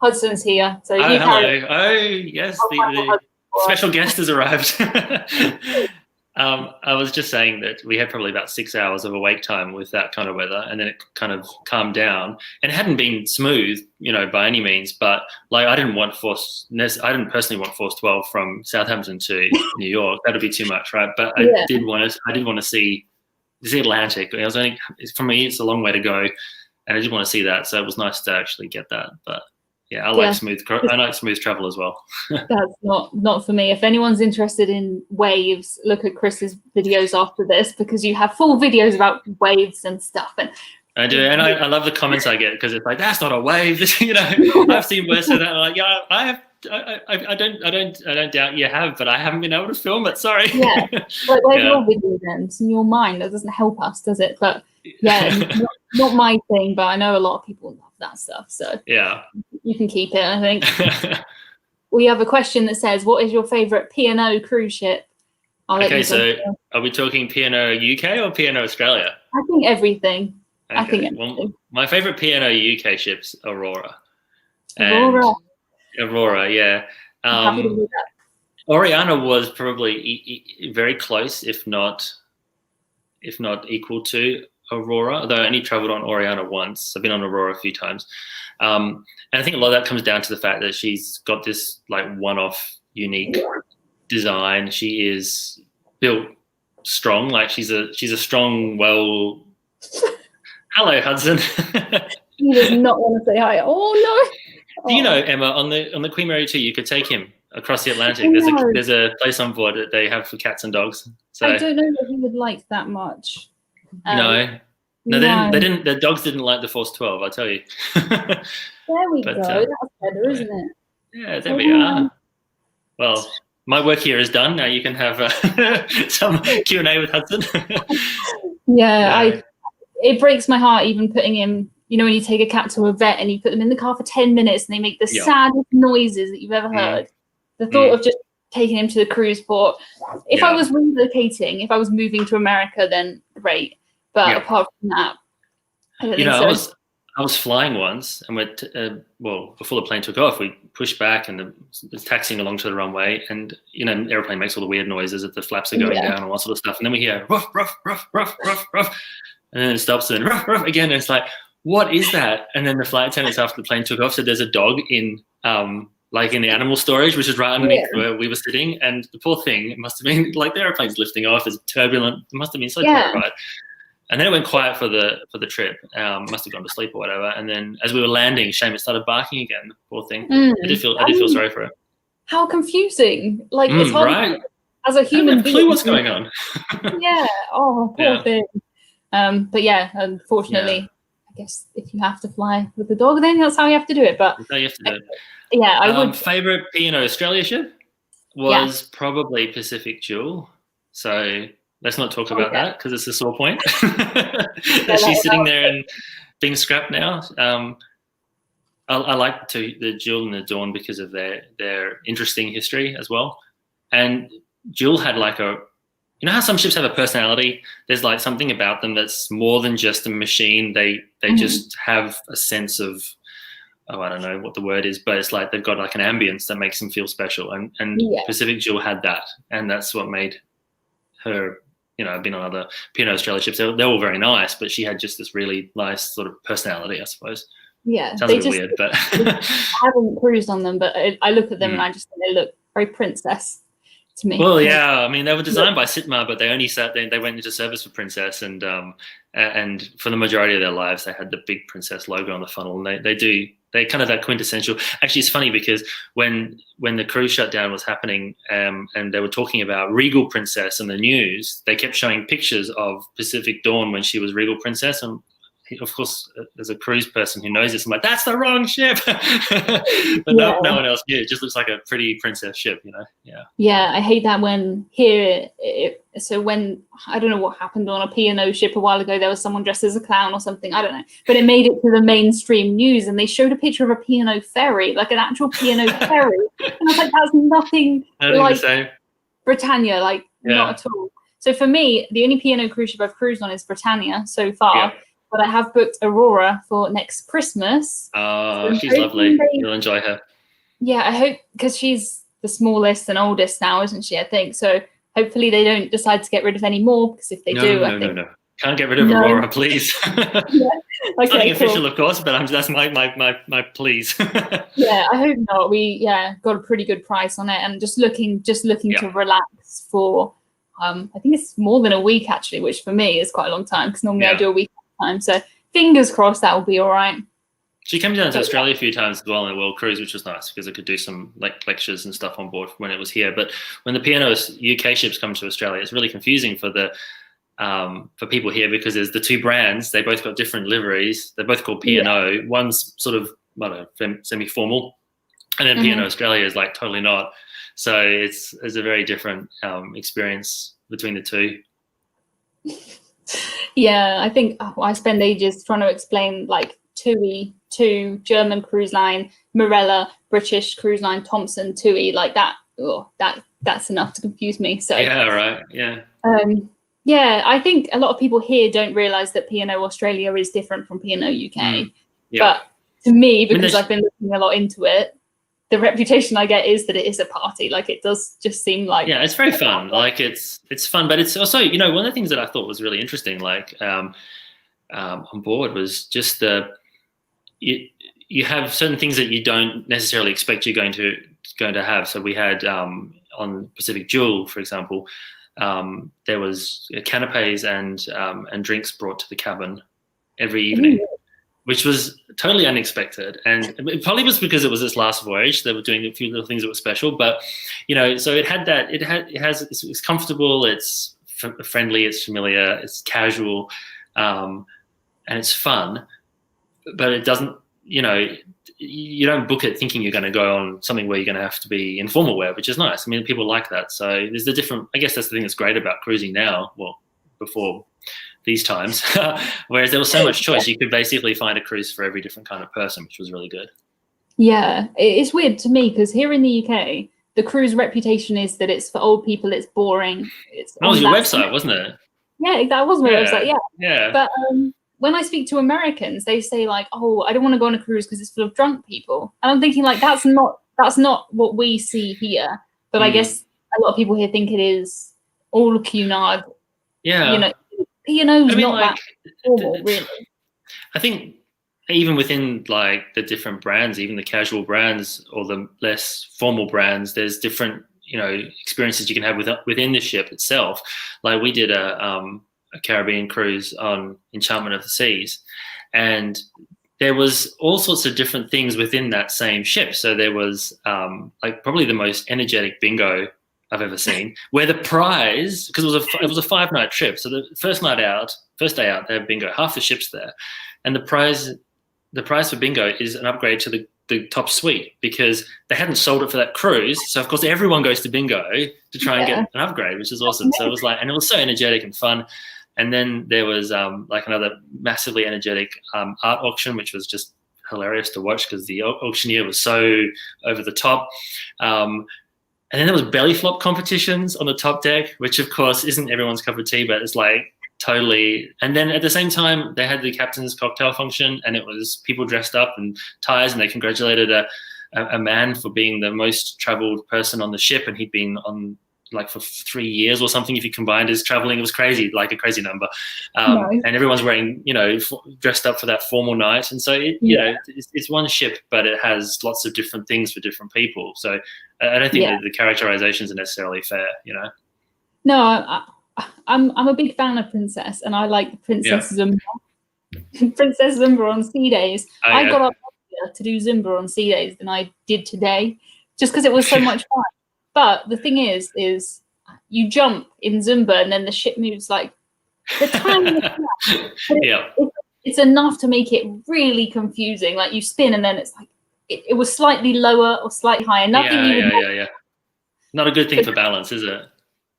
Hudson's here. So hello. Oh yes, the special guest has arrived. I was just saying that we had probably about 6 hours of awake time with that kind of weather, and then it kind of calmed down. And it hadn't been smooth, by any means. But like, I didn't personally want Force 12 from Southampton to New York. That'd be too much, right? But I did want to see the Atlantic. For me, it's a long way to go, and I did want to see that. So it was nice to actually get that. But Yeah, I like smooth travel as well. That's not for me. If anyone's interested in waves, look at Chris's videos after this, because you have full videos about waves and stuff. And I do, and I love the comments I get, because it's like, that's not a wave. I've seen worse than that. I'm like, yeah, I have. I don't doubt you have, but I haven't been able to film it. Sorry. Yeah, like where's your video then? It's in your mind. That doesn't help us, does it? But yeah, not my thing. But I know a lot of people love that stuff, so yeah, you can keep it. I think. We have a question that says, "What is your favorite P&O cruise ship?" Okay, so are we talking P&O UK or P&O Australia? I think everything. Okay. I think everything. Well, my favorite P&O UK ship's Aurora. Aurora, yeah. Happy to do that. Oriana was probably very close, if not equal to Aurora, although I only traveled on Oriana once. I've been on Aurora a few times. And I think a lot of that comes down to the fact that she's got this like one-off unique design. She is built strong. Like she's a strong, well, hello, Hudson. He does not want to say hi. Oh, no. Do you know, Emma, on the Queen Mary 2, you could take him across the Atlantic. There's a place on board that they have for cats and dogs. So I don't know if he would like that much. No, they didn't. The dogs didn't like the Force 12. I'll tell you. There we go. That's better, isn't it? Yeah, there we are. Well, my work here is done. Now you can have some Q&A with Hudson. Yeah, it breaks my heart even putting him. You know, when you take a cat to a vet and you put them in the car for 10 minutes and they make the saddest noises that you've ever heard. The thought of just taking him to the cruise port. If I was relocating, if I was moving to America, then great. But apart from that, I don't think so. I was flying once, and before the plane took off, we pushed back and was taxiing along to the runway, and the airplane makes all the weird noises as the flaps are going down and all that sort of stuff, and then we hear ruff, ruff, ruff, ruff, ruff, ruff, and then it stops and ruff, ruff again, and it's like, what is that? And then the flight attendants after the plane took off said there's a dog in the animal storage, which is right underneath where we were sitting, and the poor thing, it must have been like the airplane's lifting off, it's turbulent, it must have been so terrified. And then it went quiet for the trip. Must have gone to sleep or whatever. And then as we were landing, Seamus started barking again. The poor thing. I did feel sorry for it. How confusing! Like it's hard right. As a human being. Clue what's going on. Yeah. Oh, poor thing. But yeah, unfortunately, I guess if you have to fly with the dog, then that's how you have to do it. But that's how you have to do it. Yeah, I would. Favorite P&O Australia ship was probably Pacific Jewel. So. Let's not talk about that because it's a sore point. That she's sitting there and being scrapped now. I like the Jewel and the Dawn because of their interesting history as well. And Jewel had like how some ships have a personality? There's like something about them that's more than just a machine. They just have a sense of, I don't know what the word is, but it's like they've got like an ambience that makes them feel special. And Pacific Jewel had that, and that's what made her. I've been on other P&O Australia ships. They're all very nice, but she had just this really nice sort of personality, I suppose. Yeah. Sounds a bit weird, but... I haven't cruised on them, but I look at them and I just think they look very princess to me. Well, yeah. I mean, they were designed by Sitmar, but they only they went into service for Princess, and for the majority of their lives, they had the big Princess logo on the funnel, and they're kind of that quintessential. Actually, it's funny because when the cruise shutdown was happening and they were talking about Regal Princess in the news, they kept showing pictures of Pacific Dawn when she was Regal Princess. And of course, as a cruise person who knows this, I'm like, that's the wrong ship. But no one else knew. It just looks like a pretty princess ship, Yeah. Yeah, I hate that when here. So when I don't know what happened on a P&O ship a while ago, there was someone dressed as a clown or something. I don't know, but it made it to the mainstream news, and they showed a picture of a P&O ferry, like an actual P&O ferry, and I was like, that's nothing like Britannia, like not at all. So for me, the only P&O cruise ship I've cruised on is Britannia so far. Yeah. But I have booked Aurora for next Christmas. Oh, she's lovely. You'll enjoy her. Yeah, I hope, because she's the smallest and oldest now, isn't she? I think so. Hopefully they don't decide to get rid of any more, because if they do, I think... No. Can't get rid of Aurora, please. Okay, nothing official, of course, but that's my please. Yeah, I hope not. We got a pretty good price on it, and just looking to relax for. I think it's more than a week actually, which for me is quite a long time because normally I do a week. Time. So fingers crossed that will be all right. She came down to Australia a few times as well on a world cruise, which was nice because I could do some like lectures and stuff on board when it was here. But when the P&O UK ships come to Australia, it's really confusing for people here because there's the two brands. They both got different liveries. They're both called P&O. Yeah. One's sort of, I don't know, semi-formal, and then P&O Australia is like totally not. So it's a very different experience between the two. Yeah, I think I spend ages trying to explain like TUI to German cruise line, Marella, British cruise line, Thomson, TUI, like that. Oh, that's enough to confuse me. So yeah, right, yeah. Yeah, I think a lot of people here don't realise that P&O Australia is different from P&O UK. Yeah. But to me, because I've been looking a lot into it, the reputation I get is that it is a party. Like it does just seem like it's very fun. Like it's fun, but it's also one of the things that I thought was really interesting. Like on board was just you have certain things that you don't necessarily expect you're going to have. So we had on Pacific Jewel, for example, there was canapes and drinks brought to the cabin every evening. Which was totally unexpected, and it probably was because it was this last voyage. They were doing a few little things that were special, but so it had that. It's comfortable. It's friendly. It's familiar. It's casual, and it's fun. But it doesn't. You don't book it thinking you're going to go on something where you're going to have to be in formal wear, which is nice. I mean, people like that. So there's the different. I guess that's the thing that's great about cruising now. Well, before these times, whereas there was so much choice, you could basically find a cruise for every different kind of person, which was really good. Yeah, it's weird to me because here in the UK, the cruise reputation is that it's for old people, it's boring. That was your website, wasn't it? Yeah, that was my website, yeah. But when I speak to Americans, they say like, oh, I don't want to go on a cruise because it's full of drunk people. And I'm thinking like, that's not what we see here. But I guess a lot of people here think it is all Cunard. Yeah. P&O's not like, that formal, really. I think even within like the different brands, even the casual brands or the less formal brands, there's different experiences you can have within the ship itself. Like we did a Caribbean cruise on Enchantment of the Seas, and there was all sorts of different things within that same ship. So there was like probably the most energetic bingo I've ever seen, where the prize, because it was a 5-night trip, so the first day out, they had bingo, half the ship's there, and the prize for bingo is an upgrade to the top suite because they hadn't sold it for that cruise, so of course everyone goes to bingo to try and get an upgrade, which is awesome. So it was like, and it was so energetic and fun. And then there was like another massively energetic art auction, which was just hilarious to watch because the auctioneer was so over the top. And then there was belly flop competitions on the top deck, which of course isn't everyone's cup of tea, but it's like totally. And then at the same time, they had the captain's cocktail function, and it was people dressed up in ties, and they congratulated a man for being the most traveled person on the ship, and he'd been on like for 3 years or something. If you combined his traveling, it was crazy, like a crazy number. And everyone's wearing, dressed up for that formal night. And so it's one ship, but it has lots of different things for different people. So I don't think that the characterizations are necessarily fair, No, I'm a big fan of Princess, and I like Princess Zumba. Princess Zumba on sea days. I got up earlier to do Zumba on sea days than I did today, just because it was so much fun. But the thing is you jump in Zumba and then the ship moves like the tiniest. It's enough to make it really confusing. Like you spin and then it's like it was slightly lower or slightly higher. Nothing Not a good thing for balance, is it?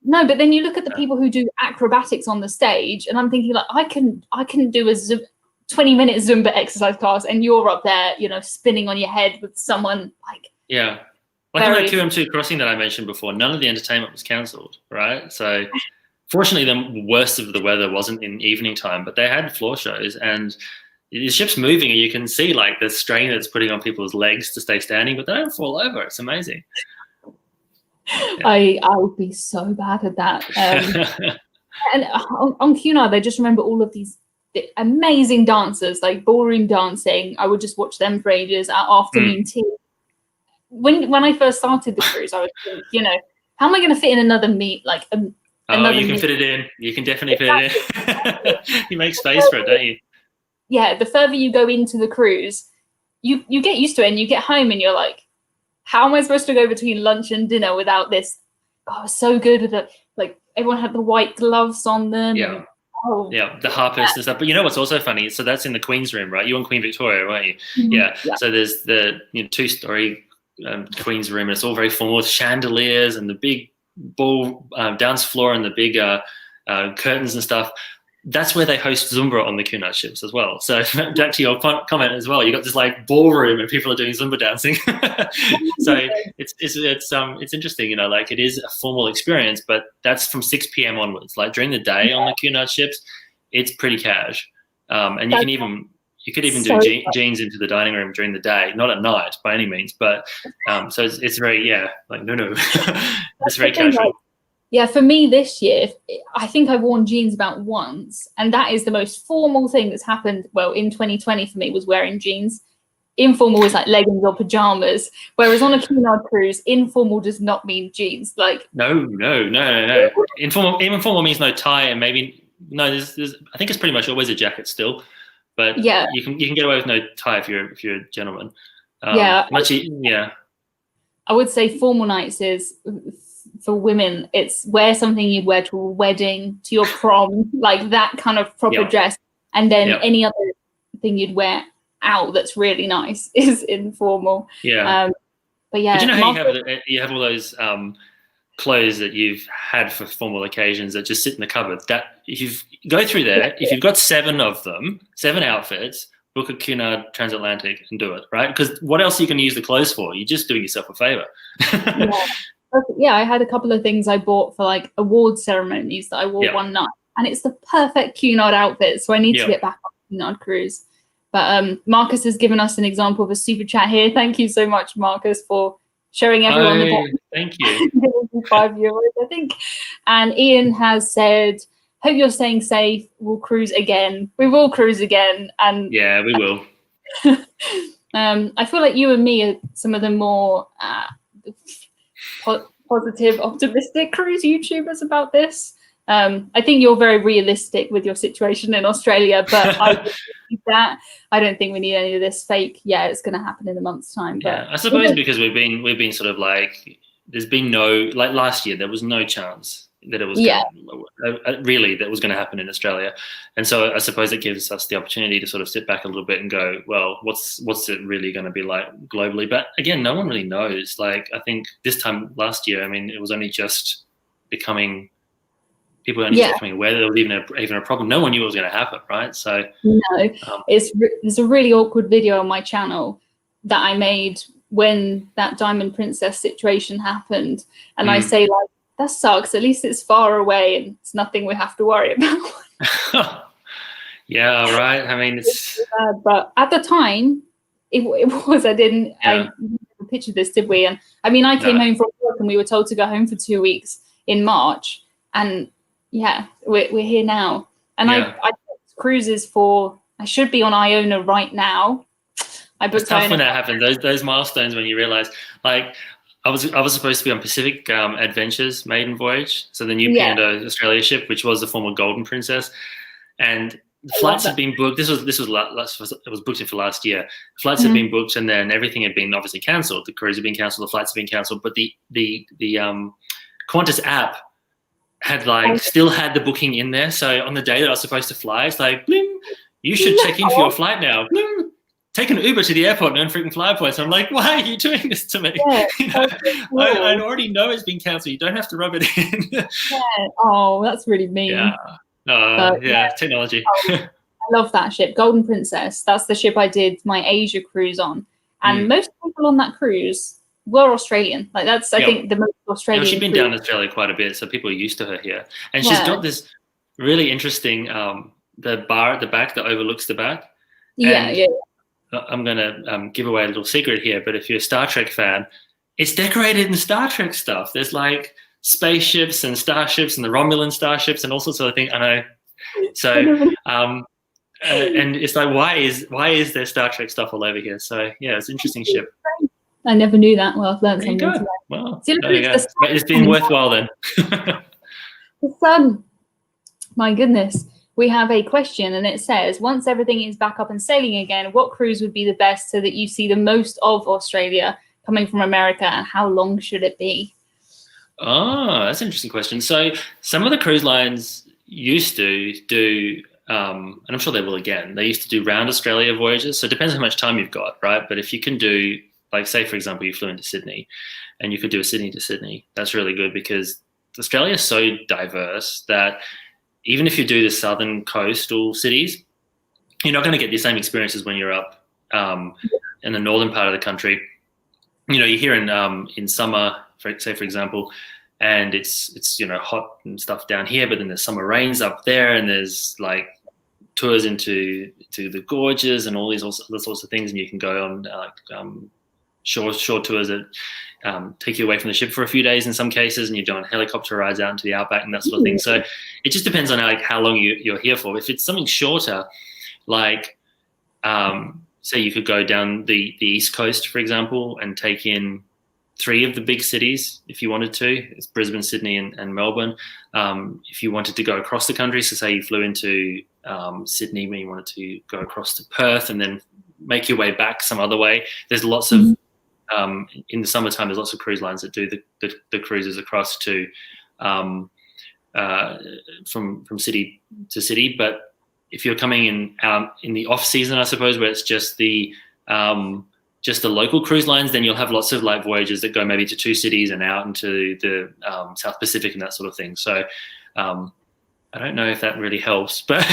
No, but then you look at the people who do acrobatics on the stage, and I'm thinking like I can do a 20-minute Zumba exercise class, and you're up there, spinning on your head with someone like. Yeah. Like on that QM2 crossing that I mentioned before, none of the entertainment was cancelled, right? So fortunately, the worst of the weather wasn't in evening time, but they had floor shows, and the ship's moving, and you can see like the strain that's putting on people's legs to stay standing, but they don't fall over. It's amazing. Yeah. I would be so bad at that. And on Cunard, I just remember all of these amazing dancers, like ballroom dancing. I would just watch them for ages at afternoon tea. When I first started the cruise, I was thinking, how am I going to fit in another meet? Like you can fit it in. You can definitely fit it in. You make space for it, don't you? Yeah, the further you go into the cruise, you get used to it, and you get home and you're like, how am I supposed to go between lunch and dinner without this? Oh, it was so good with it. Like everyone had the white gloves on them. Yeah. And, yeah, the harpist and stuff. But you know what's also funny? So that's in the Queen's room, right? You on Queen Victoria, weren't you? Yeah. So there's the 2-story Queen's room, and it's all very formal with chandeliers and the big ball dance floor and the big curtains and stuff. That's where they host Zumba on the Cunard ships as well. So back to your comment as well, you got this like ballroom and people are doing Zumba dancing. So it's interesting, you know, like it is a formal experience, but that's from 6 p.m. onwards. Like during the day on the Cunard ships, it's pretty cash. And you could even do jeans into the dining room during the day, not at night by any means, but so it's very no, it's very casual. Yeah, for me this year, I think I've worn jeans about once, and that is the most formal thing that's happened. Well, in 2020 for me was wearing jeans. Informal is like leggings or pajamas, whereas on a Cunard cruise, informal does not mean jeans. Like no. Informal means no tie, and maybe there's I think it's pretty much always a jacket still, but yeah, you can get away with no tie if you're a gentleman. I would say formal nights is. For women, it's wear something you'd wear to a wedding, to your prom, like that kind of proper dress, and then any other thing you'd wear out that's really nice is informal. But you know how you have all those clothes that you've had for formal occasions that just sit in the cupboard. That if you go through there, if you've got 7 of them, 7 outfits, book a Cunard transatlantic and do it, right? Because what else are you going to use the clothes for? You're just doing yourself a favor. Yeah, I had a couple of things I bought for like award ceremonies that I wore one night, and it's the perfect Cunard outfit. So I need to get back on the Cunard cruise. But Marcus has given us an example of a super chat here. Thank you so much, Marcus, for showing everyone the box. Thank you. €5, I think. And Ian has said, "Hope you're staying safe. We'll cruise again. We will cruise again." And yeah, we will. I feel like you and me are some of the more positive, optimistic cruise YouTubers about this. I think you're very realistic with your situation in Australia, but I don't think we need any of this fake. Yeah, it's going to happen in a month's time. But I suppose because we've been sort of like, there's been no, like last year there was no chance that it was really that was going to happen in Australia, and so I suppose it gives us the opportunity to sort of sit back a little bit and go, well, what's it really going to be like globally? But again, no one really knows. Like I think this time last year, I mean, it was only just becoming. People only just becoming aware that there was even a problem. No one knew it was going to happen, right? So there's a really awkward video on my channel that I made when that Diamond Princess situation happened, and I say like, that sucks. At least it's far away and it's nothing we have to worry about. Yeah, right. I mean, it's bad, but at the time, it was. I didn't picture this, did we? And I mean, I came home from work and we were told to go home for 2 weeks in March, and we're here now. And I booked cruises for. I should be on Iona right now. It's tough when that happens. Those milestones when you realise, like. I was supposed to be on Pacific Adventures maiden voyage, so the new P&O Australia ship, which was the former Golden Princess, and the flights had been booked. It was booked in for last year. Flights had been booked, and then everything had been obviously cancelled. The cruise had been cancelled, the flights had been cancelled, but the Qantas app had still had the booking in there. So on the day that I was supposed to fly, it's like, bling, you should check in for your flight now. Bling. Take an Uber to the airport and earn freaking fly points. I'm like, why are you doing this to me? Yeah, I already know it's been cancelled. You don't have to rub it in. Oh, that's really mean. Technology. I love that ship, Golden Princess. That's the ship I did my Asia cruise on. And most people on that cruise were Australian. Like that's, I think, the most Australian. She's been down Australia quite a bit, so people are used to her here. And she's got this really interesting, the bar at the back that overlooks the back. I'm going to give away a little secret here, but if you're a Star Trek fan, it's decorated in Star Trek stuff. There's like spaceships and starships and the Romulan starships and all sorts of things. I know. So, and it's like, why is there Star Trek stuff all over here? So, yeah, it's an interesting ship. I never knew that. Well, I've learned something today. Well, there you go. It's been worthwhile then. The sun. My goodness. we have a question, and it says, once everything is back up and sailing again, what cruise would be the best so that you see the most of Australia coming from America, and how long should it be? Oh, that's an interesting question. So some of the cruise lines used to do, and I'm sure they will again, they used to do round Australia voyages. So it depends how much time you've got, right? But if you can do, like, say, for example, you flew into Sydney and you could do a Sydney to Sydney, that's really good because Australia is so diverse that even if you do the southern coastal cities, you're not going to get the same experiences when you're up in the northern part of the country. You know, you're here in summer, for example, and it's hot and stuff down here, but then there's summer rains up there, and there's like tours into the gorges and all these other sorts of things, and you can go on shore tours that take you away from the ship for a few days in some cases, and you're doing helicopter rides out into the outback and that sort of thing. So it just depends on how long you're here for. If it's something shorter, like say you could go down the East Coast, for example, and take in 3 of the big cities if you wanted to. It's Brisbane, Sydney, and Melbourne. If you wanted to go across the country, so say you flew into Sydney when you wanted to go across to Perth and then make your way back some other way, there's lots of in the summertime, there's lots of cruise lines that do the cruises across to from city to city. But if you're coming in the off season, I suppose, where it's just the local cruise lines, then you'll have lots of like voyages that go maybe to 2 cities and out into the South Pacific and that sort of thing. So I don't know if that really helps, but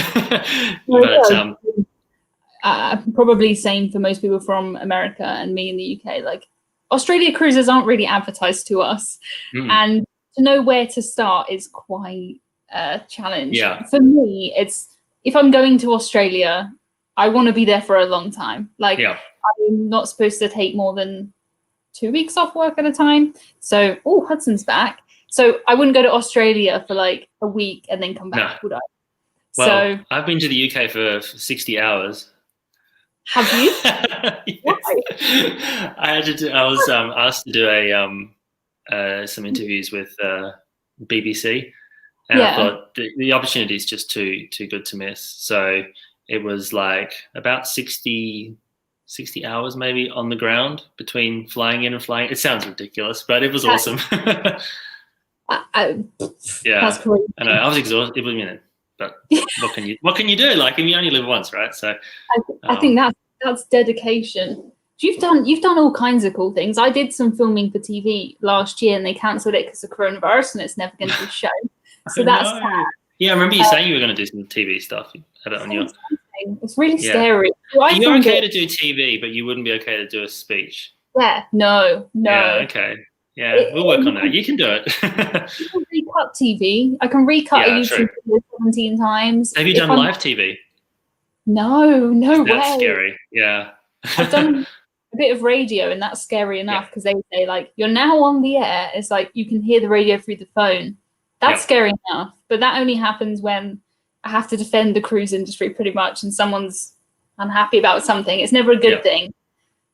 probably same for most people from America and me in the UK. Like, Australia cruises aren't really advertised to us, and to know where to start is quite a challenge. Yeah. For me, it's, if I'm going to Australia, I want to be there for a long time. Like, I'm not supposed to take more than 2 weeks off work at a time. So, Hudson's back. So I wouldn't go to Australia for like a week and then come back, would I? Well, so, I've been to the UK for 60 hours. Have you? I was asked to do some interviews with BBC, and I thought the opportunity is just too good to miss. So it was like about 60 hours maybe on the ground between flying in and flying. It sounds ridiculous, but it was awesome. That's crazy. And I was exhausted. But what can you do? Like, you only live once, right? So I think that's dedication. You've done all kinds of cool things. I did some filming for TV last year, and they cancelled it because of coronavirus, and it's never going to be shown. So that's sad. Yeah, I remember you saying you were going to do some TV stuff. It's really scary. You're okay to do TV, but you wouldn't be okay to do a speech. Yeah, no. Yeah, okay. Yeah, we'll work on that. You can do it. You can recut TV. I can recut a YouTube video 17 times. Have you done live TV? No way. That's scary. Yeah. I've done a bit of radio, and that's scary enough because they say, like, you're now on the air. It's like you can hear the radio through the phone. That's scary enough. But that only happens when I have to defend the cruise industry pretty much, and someone's unhappy about something. It's never a good thing.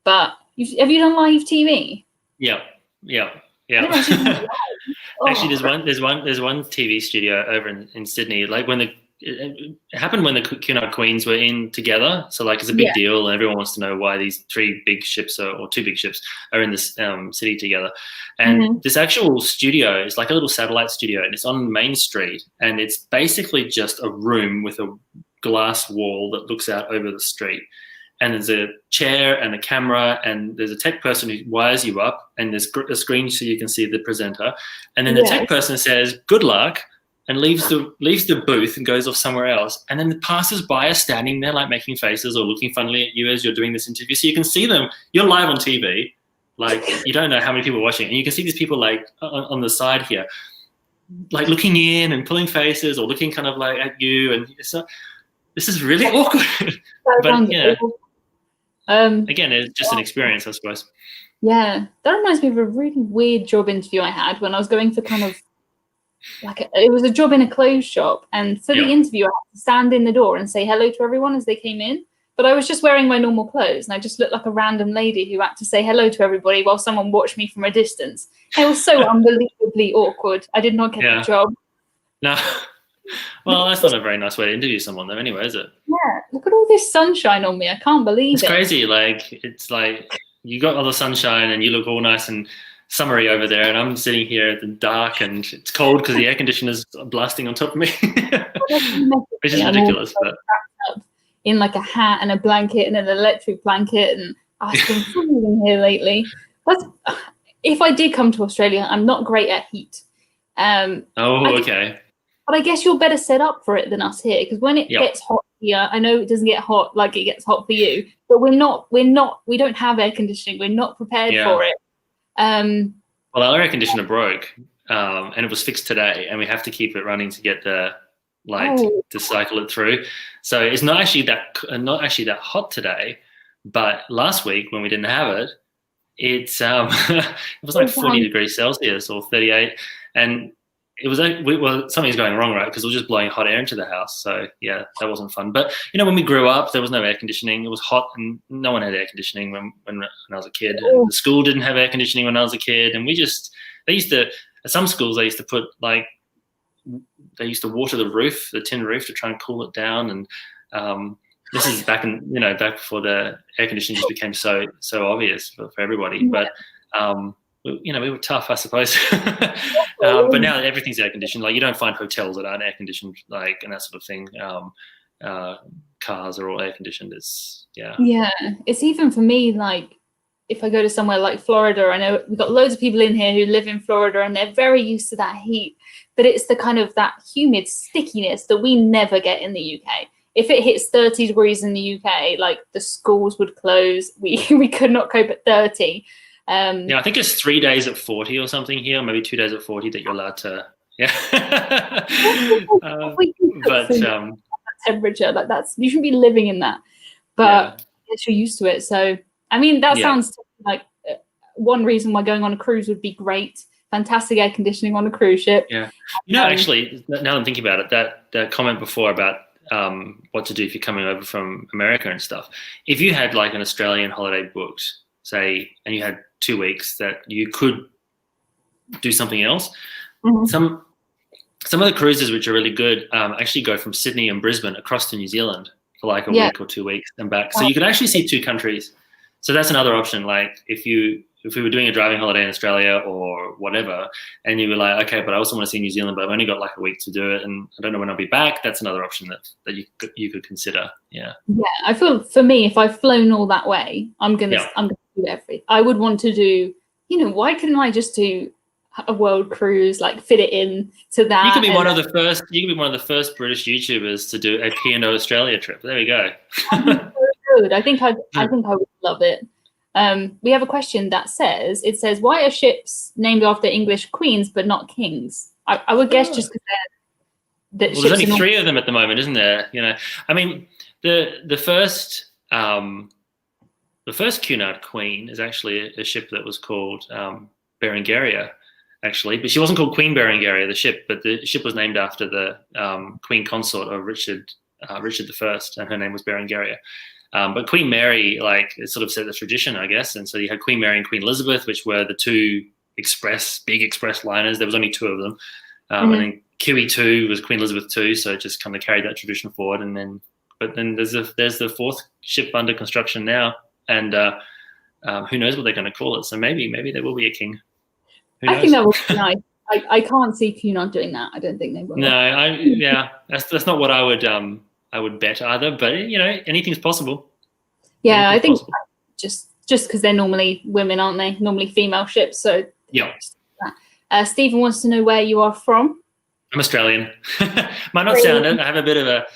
But have you done live TV? Yeah. Actually, there's one TV studio over in Sydney. Like, it happened when the Cunard Queens were in together. So like, it's a big deal, and everyone wants to know why these 3 big ships or 2 big ships are in this city together. And this actual studio is like a little satellite studio, and it's on Main Street, and it's basically just a room with a glass wall that looks out over the street. And there's a chair and a camera, and there's a tech person who wires you up, and there's a screen so you can see the presenter. And then the tech person says, "Good luck," and leaves the booth and goes off somewhere else. And then the passers-by are standing there, like, making faces or looking funnily at you as you're doing this interview. So you can see them. You're live on TV. Like, you don't know how many people are watching. And you can see these people, like, on the side here, like, looking in and pulling faces or looking kind of like at you. And so this is really awkward. But yeah. Again, it's just an experience, I suppose. Yeah, that reminds me of a really weird job interview I had when I was going for kind of like it was a job in a clothes shop, and for the interview I had to stand in the door and say hello to everyone as they came in. But I was just wearing my normal clothes, and I just looked like a random lady who had to say hello to everybody while someone watched me from a distance. It was so unbelievably awkward. I did not get the job. No. Well, that's not a very nice way to interview someone, though. Anyway, is it? Yeah, look at all this sunshine on me. I can't believe It's it. crazy. Like it's like you got all the sunshine and you look all nice and summery over there, and I'm sitting here in the dark and it's cold because the air conditioner's blasting on top of me, which is ridiculous. But in like a hat and a blanket and an electric blanket, and it's been freezing here lately. But if I did come to Australia, I'm not great at heat. Okay. But I guess you're better set up for it than us here, because when it gets hot here, I know it doesn't get hot like it gets hot for you, but we don't have air conditioning. We're not prepared for it. Well, our air conditioner broke, and it was fixed today, and we have to keep it running to get the light to cycle it through. So it's not actually that hot today, but last week when we didn't have it, it was like 40 degrees Celsius or 38, and it was something's going wrong, right? Because it was just blowing hot air into the house. So yeah, that wasn't fun. But when we grew up, there was no air conditioning. It was hot, and no one had air conditioning when I was a kid. And the school didn't have air conditioning when I was a kid, and at some schools they used to put they used to water the tin roof to try and cool it down. And this is back before the air conditioning just became so obvious for everybody. But we were tough, I suppose. But now everything's air conditioned. Like you don't find hotels that aren't air conditioned, and that sort of thing. Cars are all air conditioned. It's even for me, like if I go to somewhere like Florida, I know we've got loads of people in here who live in Florida and they're very used to that heat, but it's the kind of that humid stickiness that we never get in the UK. If it hits 30 degrees in the UK, like the schools would close. We could not cope at 30. I think it's 3 days at 40 or something here, maybe 2 days at 40 that you're allowed to. Temperature like you shouldn't be living in that, but you're used to it. So I mean, that sounds like one reason why going on a cruise would be great. Fantastic air conditioning on a cruise ship. Yeah, actually, now I'm thinking about it, that comment before about what to do if you're coming over from America and stuff. If you had like an Australian holiday booked, say, and you had 2 weeks that you could do something else. Some of the cruises which are really good actually go from Sydney and Brisbane across to New Zealand for like a week or 2 weeks and back. So you could actually see 2 countries. So that's another option. Like if we were doing a driving holiday in Australia or whatever, and you were like, okay, but I also want to see New Zealand, but I've only got like a week to do it, and I don't know when I'll be back. That's another option that you could consider. Yeah. I feel for me, if I've flown all that way, I'm gonna do everything. I would want to do. Why couldn't I just do a world cruise, like fit it in to that? You could be one of the first. You could be one of the first British YouTubers to do a P&O Australia trip. There we go. Good. I think I would love it. We have a question that says, why are ships named after English queens but not kings? I would guess just because there's only 3 of them at the moment, isn't there? I mean, the first Cunard queen is actually a ship that was called Berengaria, actually, but she wasn't called Queen Berengaria, the ship, but the ship was named after the queen consort of Richard I, and her name was Berengaria. But Queen Mary, it sort of set the tradition, I guess. And so you had Queen Mary and Queen Elizabeth, which were the 2 big express liners. There was only 2 of them. And then QE2 was Queen Elizabeth II, so it just kind of carried that tradition forward. But then there's the 4th ship under construction now, and who knows what they're going to call it? So maybe there will be a king. I think that would be nice. I can't see Cunard doing that. I don't think they will. No, that's not what I would bet either. But anything's possible. Yeah, I think just because they're normally women, aren't they? Normally female ships. So yeah. Stephen wants to know where you are from. I'm Australian. Might not sound it. I have a bit of a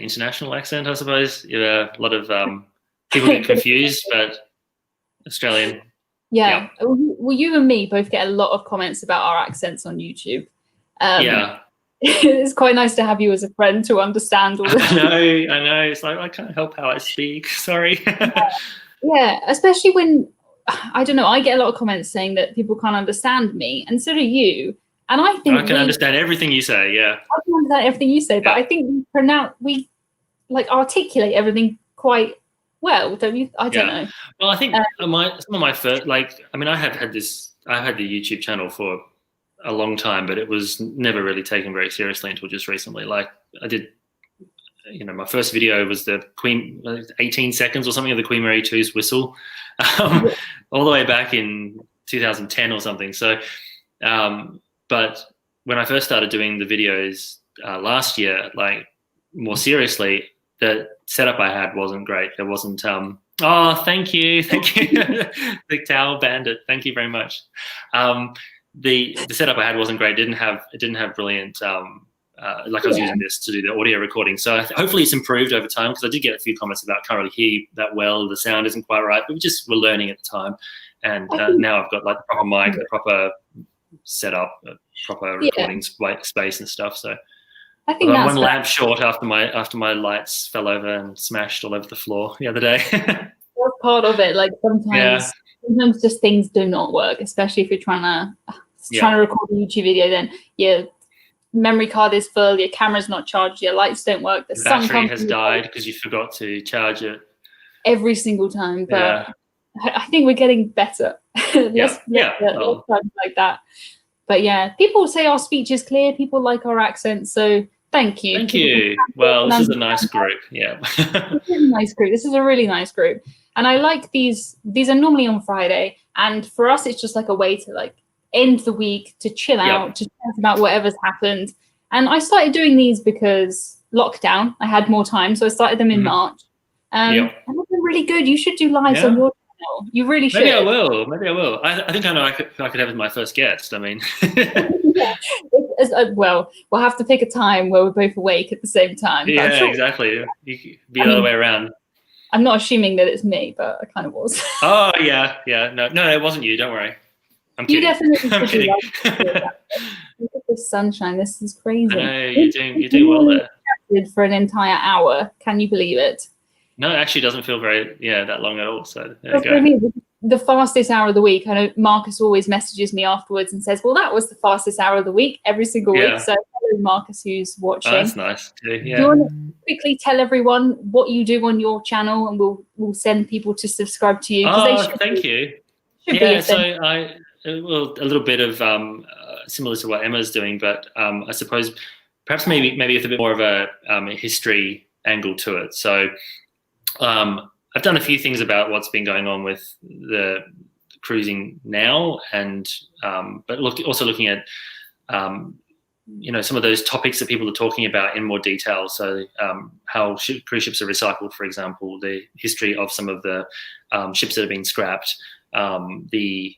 international accent, I suppose. A lot of people get confused, but Australian. Yeah. Well, you and me both get a lot of comments about our accents on YouTube. It's quite nice to have you as a friend to understand all that. I know. It's like I can't help how I speak. Sorry. Yeah, especially when, I don't know, I get a lot of comments saying that people can't understand me, and so do you. And I think I can understand everything you say. Yeah, I can understand everything you say, but I think we articulate everything quite well, don't you? I don't know. Well, I think some of my first, I had the YouTube channel for a long time, but it was never really taken very seriously until just recently. Like I did, my first video was the Queen, 18 seconds or something of the Queen Mary 2's whistle, all the way back in 2010 or something. So, but when I first started doing the videos last year, like more seriously, the setup I had wasn't great. There wasn't, oh, thank you. The towel bandit. Thank you very much. The setup I had wasn't great. It didn't have brilliant, like I was using this to do the audio recording. So hopefully it's improved over time, because I did get a few comments about can't really hear that well. The sound isn't quite right, but we're learning at the time. And now I've got like the proper mic, the proper setup, proper recording space and stuff. So I think that's one lamp short after my lights fell over and smashed all over the floor the other day. That's part of it. Like sometimes just things do not work, especially if you're trying to record a YouTube video. Then your memory card is full, your camera's not charged, your lights don't work. The battery has died because you forgot to charge it every single time. But I think we're getting better. Less times like that. But yeah, people say our speech is clear. People like our accent. So thank you. Thank you. Well, this is a nice group. Yeah. This is a nice group. This is a really nice group. And I like these. These are normally on Friday. And for us, it's just like a way to like end the week, to chill out, to talk about whatever's happened. And I started doing these because lockdown, I had more time. So I started them in March. And they've been really good. You should do lives on your channel. You really should. Maybe I will. I think I know I could have as my first guest. I mean. Well, we'll have to pick a time where we're both awake at the same time. Yeah, sure. Exactly. You could be the other way around. I'm not assuming that it's me, but I kind of was. Oh, yeah. No, it wasn't you. Don't worry. I'm kidding. You definitely I'm kidding. Look at the sunshine. This is crazy. I know, you're doing well there. For an entire hour. Can you believe it? No, it actually doesn't feel that long at all. So there you go. Really the fastest hour of the week. I know Marcus always messages me afterwards and says, well, that was the fastest hour of the week every single week. So hello, Marcus, who's watching. Oh, that's nice too. Yeah. Do you want to quickly tell everyone what you do on your channel, and we'll send people to subscribe to you? Thank you. Yeah, so a little bit of similar to what Emma's doing, but I suppose perhaps maybe with a bit more of a history angle to it. So I've done a few things about what's been going on with the cruising now, and but also looking at some of those topics that people are talking about in more detail. So how cruise ships are recycled, for example, the history of some of the ships that have been scrapped, the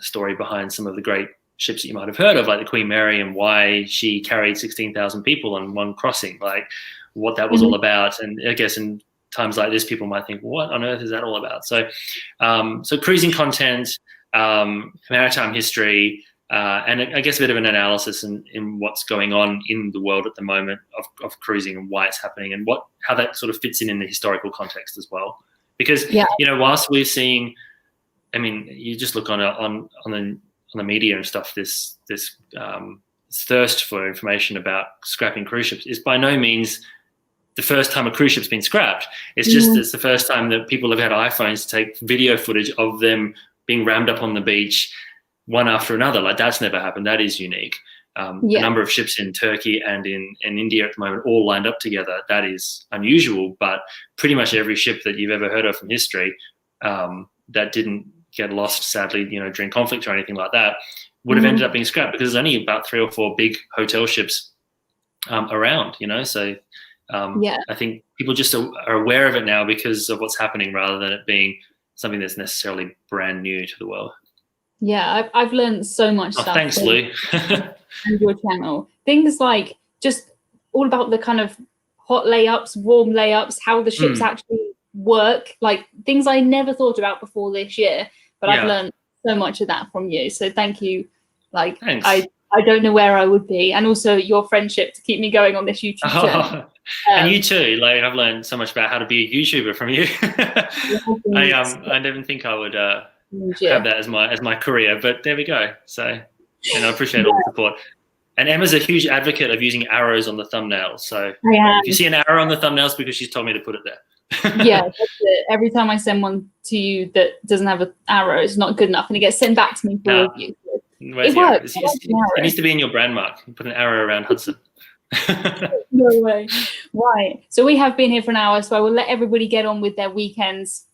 story behind some of the great ships that you might have heard of, like the Queen Mary, and why she carried 16,000 people on one crossing, like what that was all about. And I guess in times like this, people might think, what on earth is that all about? So cruising content, maritime history, and I guess a bit of an analysis in what's going on in the world at the moment of cruising and why it's happening, and how that sort of fits in the historical context as well. Because whilst we're seeing, I mean, you just look on the media and stuff, this thirst for information about scrapping cruise ships is by no means the first time a cruise ship's been scrapped. It's just it's the first time that people have had iPhones to take video footage of them being rammed up on the beach, one after another. Like, that's never happened. That is unique. The number of ships in Turkey and in India at the moment all lined up together, that is unusual. But pretty much every ship that you've ever heard of from history that didn't get lost, sadly, during conflict or anything like that, would have ended up being scrapped, because there's only about 3 or 4 big hotel ships around, So I think people just are aware of it now because of what's happening, rather than it being something that's necessarily brand new to the world. Yeah, I've learned so much stuff. Thanks, Lou. And your channel. Things like just all about the kind of hot layups, warm layups, how the ships actually work, like things I never thought about before this year, but I've learned so much of that from you. So thank you. Like, thanks. I don't know where I would be, and also your friendship to keep me going on this YouTube channel. And you too. Like, I've learned so much about how to be a YouTuber from you. I didn't think I would have that as my career, but there we go. So, and I appreciate all the support. And Emma's a huge advocate of using arrows on the thumbnails. So if you see an arrow on the thumbnails, because she's told me to put it there. Yeah, that's it. Every time I send one to you that doesn't have an arrow, it's not good enough, and it gets sent back to me for review. Where's It the arrow? works. It needs to be in your brand mark. You put an arrow around Hudson. No way. Right. So we have been here for an hour, so I will let everybody get on with their weekends.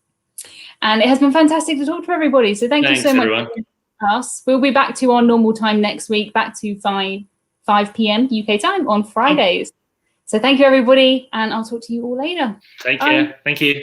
And it has been fantastic to talk to everybody. So thanks you so much everyone. for joining us. We'll be back to our normal time next week, back to 5 p.m. UK time on Fridays. So thank you, everybody, and I'll talk to you all later. Take care. Thank you.